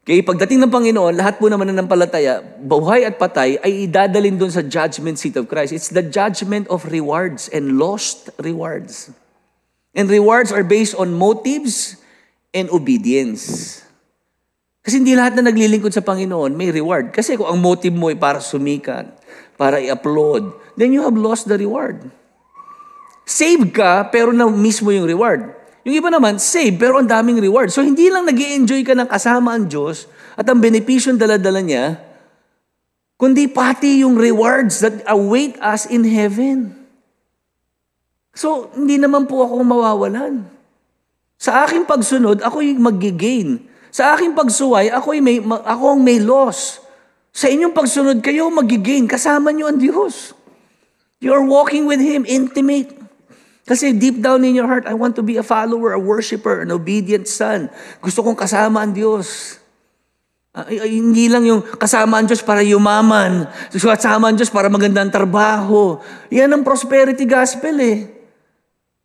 pagdating ng Panginoon, lahat po naman ng palataya, buhay at patay, ay idadalin doon sa judgment seat of Christ. It's the judgment of rewards and lost rewards. And rewards are based on motives and obedience. Kasi hindi lahat na naglilingkod sa Panginoon may reward. Kasi kung ang motive mo ay para sumikat, para i-upload, then you have lost the reward. Save ka, pero na-miss mo yung reward. Yung iba naman, save, pero ang daming reward. So, hindi lang nag-i-enjoy ka ng kasama ang Diyos at ang benepisyon dala-dala niya, kundi pati yung rewards that await us in heaven. So, hindi naman po ako mawawalan. Sa aking pagsunod, ako'y mag-gain. Sa aking pagsuway, ako ang may loss. Sa inyong pagsunod, kayo mag-gain. Kasama niyo ang Diyos. You're walking with Him, intimate. Kasi deep down in your heart, I want to be a follower, a worshiper, an obedient son. Gusto kong kasama ang Diyos. Hindi lang yung kasama ang Diyos para yumaman. Kasama ang Diyos para magandang trabaho. Yan ang prosperity gospel eh.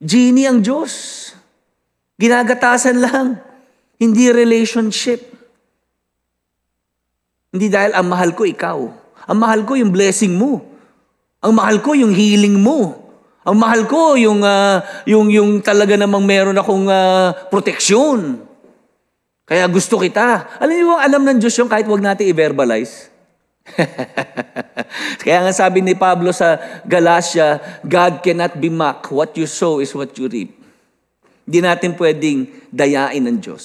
Genie ang Diyos. Ginagatasan lang. Hindi relationship. Hindi dahil ang mahal ko ikaw. Ang mahal ko yung blessing mo. Ang mahal ko yung healing mo. Ang mahal ko yung talaga namang meron akong proteksyon. Kaya gusto kita. Alam niyo bang alam ng Diyos yung kahit wag natin i-verbalize? Kaya nga sabi ni Pablo sa Galatia, God cannot be mocked. What you sow is what you reap. Hindi natin pwedeng dayain ng Diyos.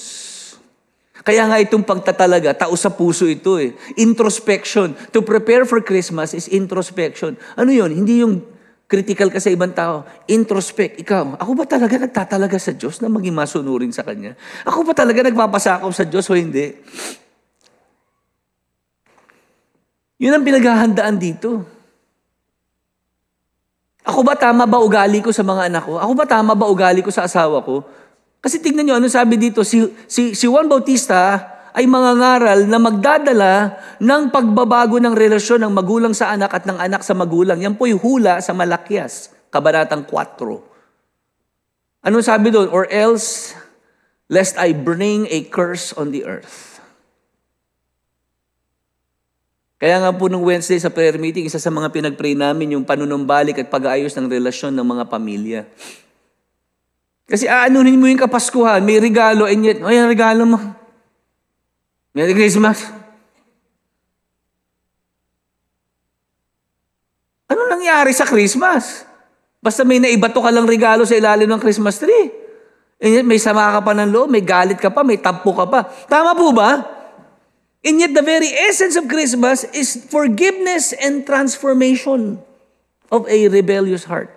Kaya nga itong pagtatalaga, tao sa puso ito eh. Introspection. To prepare for Christmas is introspection. Ano yun? Hindi yung critical ka sa ibang tao. Introspect. Ikaw, ako ba talaga nagtatalaga sa Diyos na maging masunurin sa Kanya? Ako ba talaga nagpapasakaw sa Diyos o hindi? Yun ang pinaghahandaan dito. Ako ba tama ba ugali ko sa mga anak ko? Ako ba tama ba ugali ko sa asawa ko? Kasi tignan nyo, ano sabi dito? Si Juan Bautista ay mangangaral na magdadala ng pagbabago ng relasyon ng magulang sa anak at ng anak sa magulang. Yan po'y hula sa Malakias, Kabanatang 4. Anong sabi doon? Or else, lest I bring a curse on the earth. Kaya nga po nung Wednesday sa prayer meeting, isa sa mga pinag-pray namin yung panunumbalik at pag-aayos ng relasyon ng mga pamilya. Kasi aanunin mo yung Kapaskuhan, may regalo, and yet, ay, ang regalo mo. Merry Christmas. Ano nangyari sa Christmas? Basta may naibato ka lang regalo sa ilalim ng Christmas tree. And yet, may sama ka pa ng loob, may galit ka pa, may tampo ka pa. Tama po ba? And yet, the very essence of Christmas is forgiveness and transformation of a rebellious heart.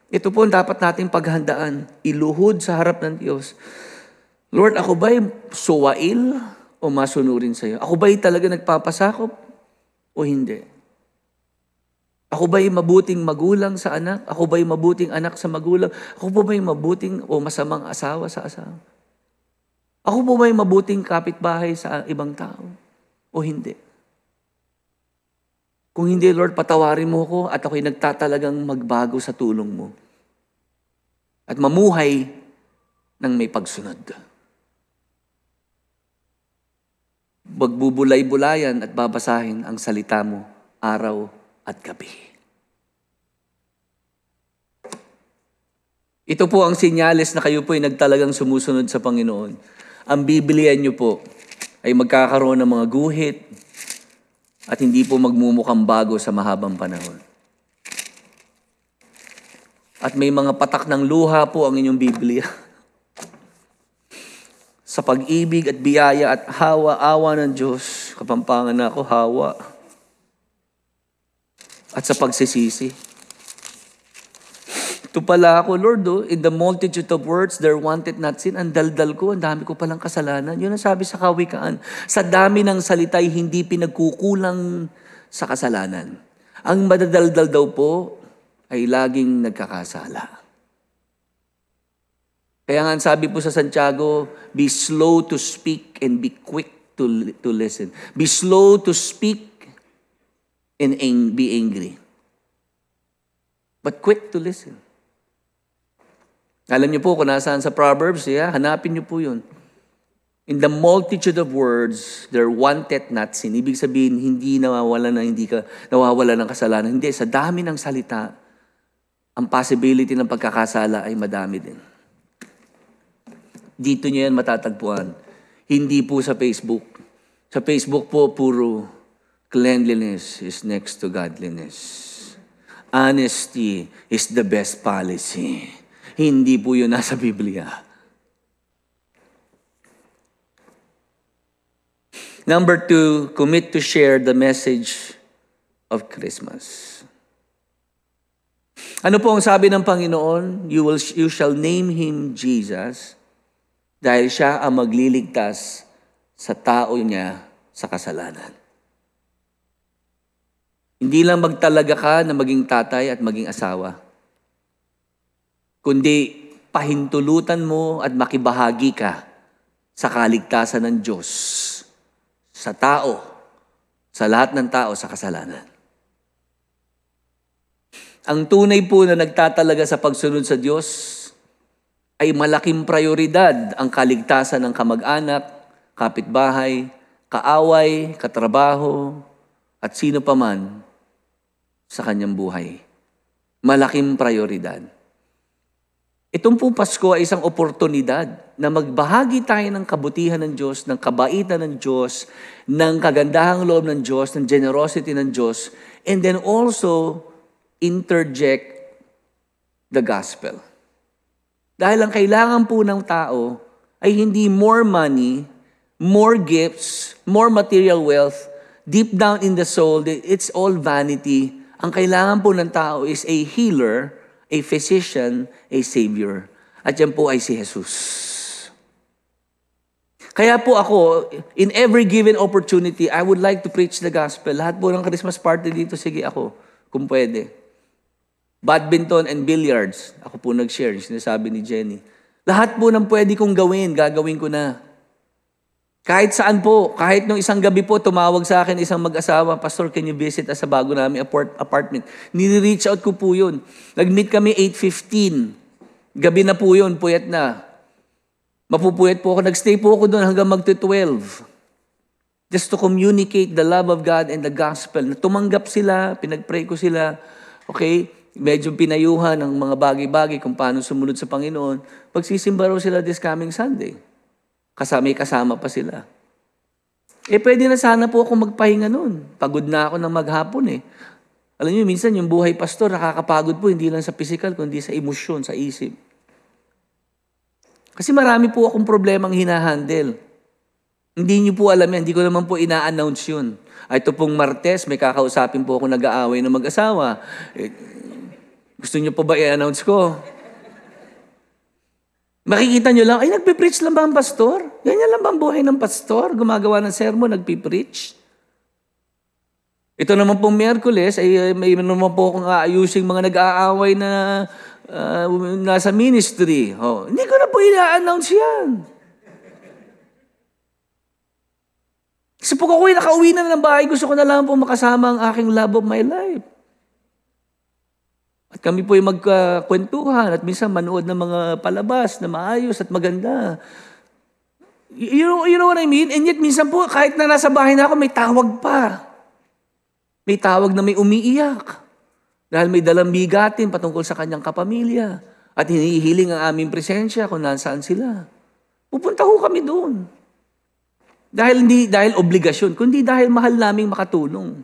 Ito po ang dapat nating paghandaan. Iluhod sa harap ng Diyos. Lord, ako ba'y suwail o masunurin sa iyo? Ako ba'y talaga nagpapasakop o hindi? Ako ba'y mabuting magulang sa anak? Ako ba'y mabuting anak sa magulang? Ako po ba'y mabuting o masamang asawa sa asawa? Ako po ba'y mabuting kapitbahay sa ibang tao o hindi? Kung hindi, Lord, patawarin mo ko at ako'y nagtatalagang magbago sa tulong mo. At mamuhay ng may pagsunod. Magbubulay-bulayan at babasahin ang salita mo araw at gabi. Ito po ang senyales na kayo po ay nagtalagang sumusunod sa Panginoon. Ang Biblia niyo po ay magkakaroon ng mga guhit at hindi po magmumukhang bago sa mahabang panahon. At may mga patak ng luha po ang inyong Biblia. Sa pag-ibig at biyaya at hawa-awa ng Diyos, kapampangan na ako, hawa. At sa pagsisisi. Ito pala ako, Lord, in the multitude of words, there wanted not sin. Ang daldal ko, ang dami ko palang kasalanan. Yun ang sabi sa Kawikaan. Sa dami ng salita'y hindi pinagkukulang sa kasalanan. Ang madadaldal daw po ay laging nagkakasala. Kaya nga sabi po sa Santiago, be slow to speak and be quick to listen. Be slow to speak and be angry. But quick to listen. Alam niyo po kung nasaan sa Proverbs, hanapin niyo po yun. In the multitude of words, there wanted not sin. Ibig sabihin, hindi ka nawawala ng kasalanan. Hindi, sa dami ng salita, ang possibility ng pagkakasala ay madami din. Dito niyo yan matatagpuan. Hindi po sa Facebook. Sa Facebook po, puro cleanliness is next to godliness. Honesty is the best policy. Hindi po yun nasa Biblia. Number 2, commit to share the message of Christmas. Ano po ang sabi ng Panginoon? You shall name Him Jesus dahil Siya ang magliligtas sa tao niya sa kasalanan. Hindi lang magtalaga ka na maging tatay at maging asawa, kundi pahintulutan mo at makibahagi ka sa kaligtasan ng Diyos, sa tao, sa lahat ng tao sa kasalanan. Ang tunay po na nagtatalaga sa pagsunod sa Diyos ay malaking prioridad ang kaligtasan ng kamag-anak, kapitbahay, kaaway, katrabaho, at sino pa man sa kanyang buhay. Malaking prioridad. Itong po Pasko ay isang oportunidad na magbahagi tayo ng kabutihan ng Diyos, ng kabaitan ng Diyos, ng kagandahang loob ng Diyos, ng generosity ng Diyos, and then also interject the gospel. Dahil ang kailangan po ng tao ay hindi more money, more gifts, more material wealth, deep down in the soul, it's all vanity. Ang kailangan po ng tao is a healer, a physician, a savior. At yan po ay si Jesus. Kaya po ako, in every given opportunity, I would like to preach the gospel. Lahat po ng Christmas party dito, sige ako, kung pwede. Badminton and billiards, ako po nag-share, sinasabi ni Jenny. Lahat po ng pwede kong gawin, gagawin ko na. Kahit saan po, kahit nung isang gabi po, tumawag sa akin isang mag-asawa, Pastor, can you visit us sa bago namin apartment? Nire-reach out ko po yun. Nag-meet kami 8:15. Gabi na po yun, puyat na. Mapupuyat po ako. Nag-stay po ako doon hanggang magto-12. Just to communicate the love of God and the gospel. Tumanggap sila, pinag-pray ko sila. Okay? Medyo pinayuhan ng mga bagay-bagay kung paano sumunod sa Panginoon. Pagsisimba raw sila this coming Sunday. Kasama pa sila. Pwede na sana po ako magpahinga noon. Pagod na ako ng maghapon eh. Alam niyo, minsan yung buhay pastor, nakakapagod po, hindi lang sa physical, kundi sa emosyon, sa isip. Kasi marami po akong problemang hinahandle. Hindi niyo po alam yan, hindi ko naman po ina-announce yun. Ito pong Martes, may kakausapin po ako nag-aaway ng mag-asawa. Gusto niyo po ba i-announce ko? Makikita nyo lang, ay nagpipreach lang ba ang pastor? Ganyan lang ba ang buhay ng pastor? Gumagawa ng sermon, nagpipreach? Ito naman pong Miyerkules, ay may naman po akong aayusing mga nag-aaway na nasa ministry. Hindi ko na po ina-announce yan. Kasi po ako'y nakauwi na ng bahay, gusto ko na lang po makasama ang aking love of my life. At kami po yung magkakwentuhan at minsan manood ng mga palabas na maayos at maganda. You know what I mean? And yet minsan po, kahit na nasa bahay na ako, may tawag pa. May tawag na may umiiyak. Dahil may dalang bigatin patungkol sa kanyang kapamilya. At hinihiling ang aming presensya kung nasaan sila. Pupunta ho kami doon. Hindi dahil obligasyon, kundi dahil mahal naming makatulong.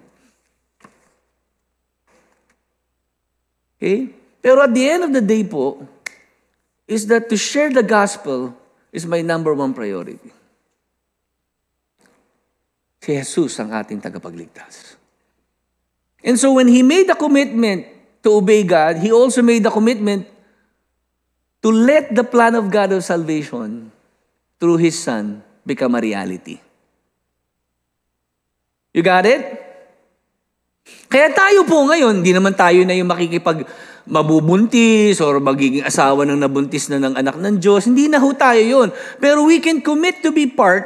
Okay? Pero at the end of the day po, is that to share the gospel is my number one priority. Si Jesus ang ating tagapagligtas. And so when He made the commitment to obey God, He also made the commitment to let the plan of God of salvation through His Son become a reality. You got it? Kaya tayo po ngayon, hindi naman tayo na yung makikipag mabubuntis or magiging asawa ng nabuntis na ng anak ng Diyos. Hindi na ho tayo yun. Pero we can commit to be part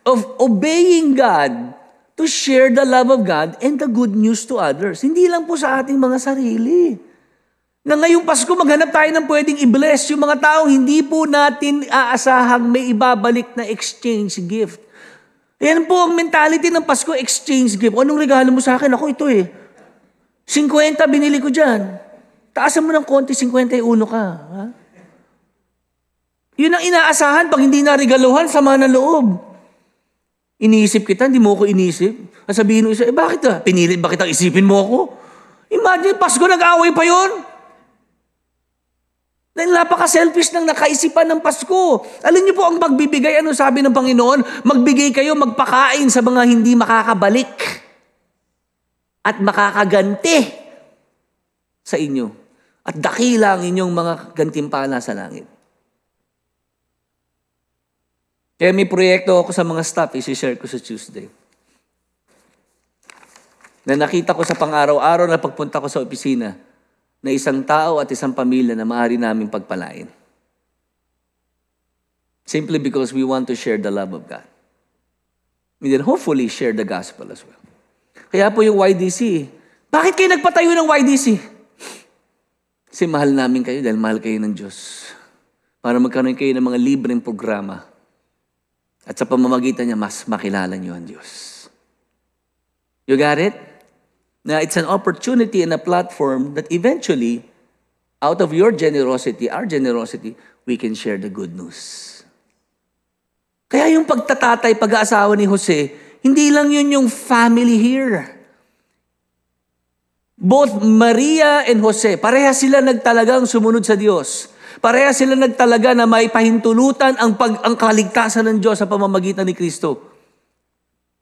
of obeying God to share the love of God and the good news to others. Hindi lang po sa ating mga sarili. Na ngayong Pasko, maghanap tayo ng pwedeng i-bless yung mga taong hindi po natin aasahang may ibabalik na exchange gift. Yan po ang mentality ng Pasko, exchange gift. Anong regalo mo sa akin? Ako ito 50 binili ko dyan. Taasan mo ng konti, 51 ka. Ha? Yun ang inaasahan pag hindi na-regaluhan, sama ng loob. Iniisip kita, hindi mo ako inisip. Sabihin mo isa, bakit pinilit ba kitang isipin mo ako? Imagine, Pasko nag-away pa yun. Dahil napaka-selfish ng nakaisipan ng Pasko. Alam niyo po ang magbibigay, ano sabi ng Panginoon? Magbigay kayo, magpakain sa mga hindi makakabalik at makakaganti sa inyo. At dakila ang inyong mga gantimpala sa langit. Kaya may proyekto ako sa mga staff, isi-share ko sa Tuesday. Na nakita ko sa pang-araw-araw na pagpunta ko sa opisina, na isang tao at isang pamilya na maaari namin pagpalain. Simply because we want to share the love of God. And then hopefully share the gospel as well. Kaya po yung YDC, bakit kayo nagpatayo ng YDC? Kasi mahal namin kayo dahil mahal kayo ng Diyos. Para magkaroon kayo ng mga libreng programa. At sa pamamagitan niya, mas makilala niyo ang Diyos. You got it? Na it's an opportunity and a platform that eventually out of your generosity, our generosity, we can share the good news. Kaya yung pagtatatay, pag-aasawa ni Jose, hindi lang yun yung family here. Both Maria and Jose, pareha sila nagtalagang sumunod sa Diyos. Pareha sila nagtalaga na may pahintulutan ang kaligtasan ng Diyos sa pamamagitan ni Kristo.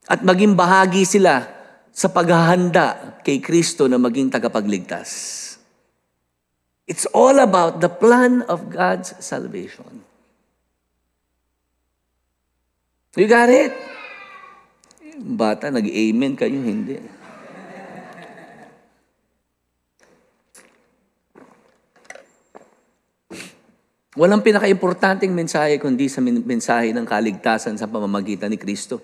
At maging bahagi sila sa paghahanda kay Kristo na maging tagapagligtas. It's all about the plan of God's salvation. You got it? Bata, nag-amen kayo, hindi. Walang pinaka-importanting mensahe kundi sa mensahe ng kaligtasan sa pamamagitan ni Kristo.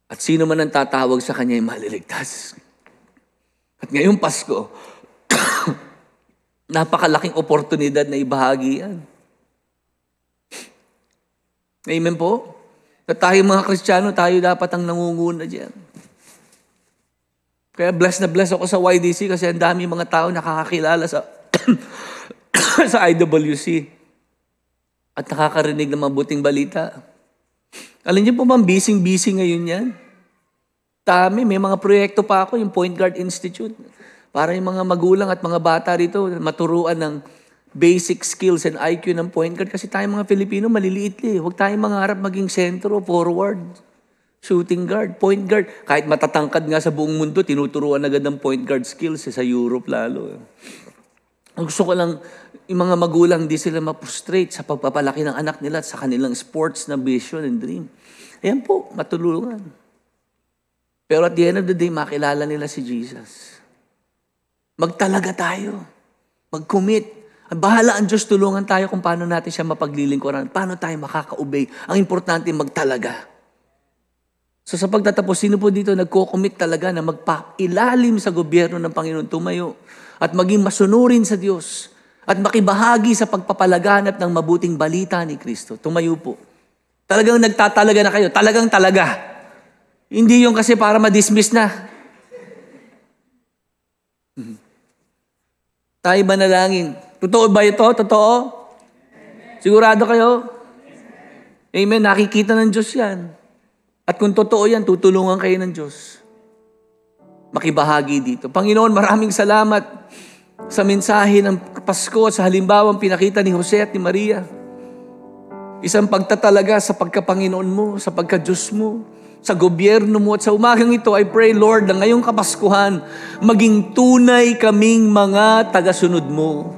At sino man ang tatawag sa Kanya ay maliligtas. At ngayong Pasko, napakalaking oportunidad na ibahagi yan. Amen po? At tayo mga Kristiyano, tayo dapat ang nangunguna dyan. Kaya blessed na blessed ako sa YDC kasi ang dami mga tao nakakakilala sa sa IWC at nakakarinig ng mabuting balita. Alam niyo po ba, busy ngayon yan? May mga proyekto pa ako, yung Point Guard Institute. Para yung mga magulang at mga bata rito maturuan ng basic skills and IQ ng point guard. Kasi tayo mga Filipino, maliliit Huwag tayong mangarap maging sentro, forward, shooting guard, point guard. Kahit matatangkad nga sa buong mundo, tinuturuan agad ng point guard skills sa Europe lalo. Gusto ko lang, yung mga magulang, di sila ma-frustrate sa pagpapalaki ng anak nila at sa kanilang sports na vision and dream. Ayan po, matulungan. Pero at the end of the day, makilala nila si Jesus. Magtalaga tayo. Mag-commit. Bahala ang Diyos, tulungan tayo kung paano natin siya mapaglilingkuran. Paano tayo makaka-obey. Ang importante, magtalaga. So sa pagtatapos, sino po dito nagko-commit talaga na magpailalim sa gobyerno ng Panginoon, tumayo at maging masunurin sa Diyos at makibahagi sa pagpapalaganap ng mabuting balita ni Kristo. Tumayo po. Talagang nagtatalaga na kayo. Talagang talaga. Hindi yung kasi para ma-dismiss na. Tayo manalangin. Totoo ba ito? Totoo? Sigurado kayo? Amen. Nakikita ng Diyos yan. At kung totoo yan, tutulungan kayo ng Diyos. Makibahagi dito. Panginoon, maraming salamat sa mensahe ng Pasko sa halimbawang pinakita ni Jose at ni Maria. Isang pagtatalaga sa pagkapanginoon mo, sa pagka-Diyos mo, sa gobyerno mo. At sa umagang ito, I pray, Lord, na ngayong Kapaskuhan, maging tunay kaming mga tagasunod mo.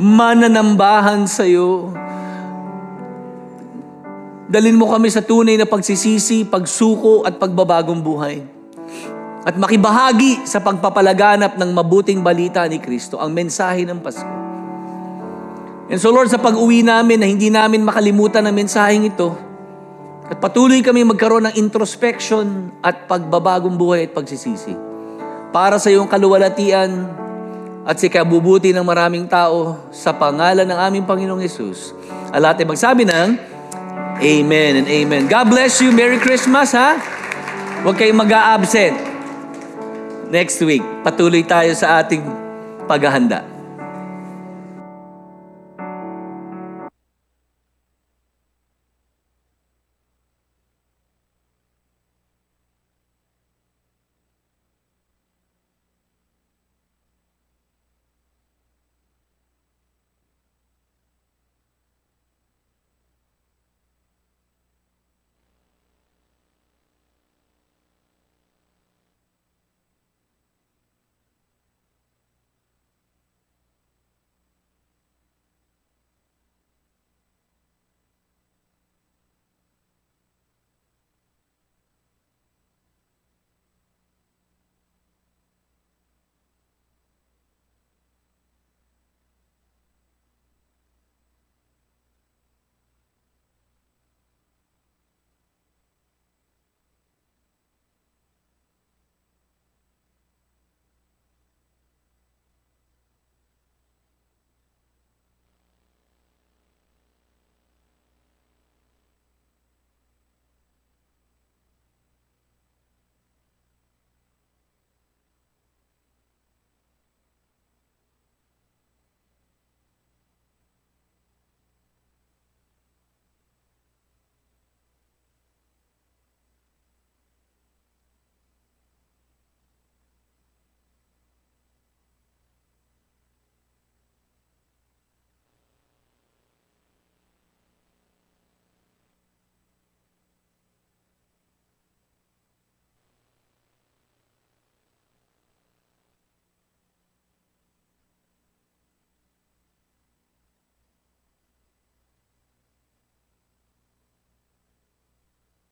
Mananambahan sa iyo. Dalhin mo kami sa tunay na pagsisisi, pagsuko at pagbabagong buhay. At makibahagi sa pagpapalaganap ng mabuting balita ni Kristo, ang mensahe ng Pasko. And so Lord, sa pag-uwi namin na hindi namin makalimutan ang mensaheng ito, at patuloy kami magkaroon ng introspection at pagbabagong buhay at pagsisisi. Para sa iyong kaluwalhatian at sa ikabubuti ng maraming tao, sa pangalan ng aming Panginoong Yesus. At lahat ay magsabi ng Amen and Amen. God bless you. Merry Christmas, ha? Huwag kayong mag-a-absent. Next week, patuloy tayo sa ating paghahanda.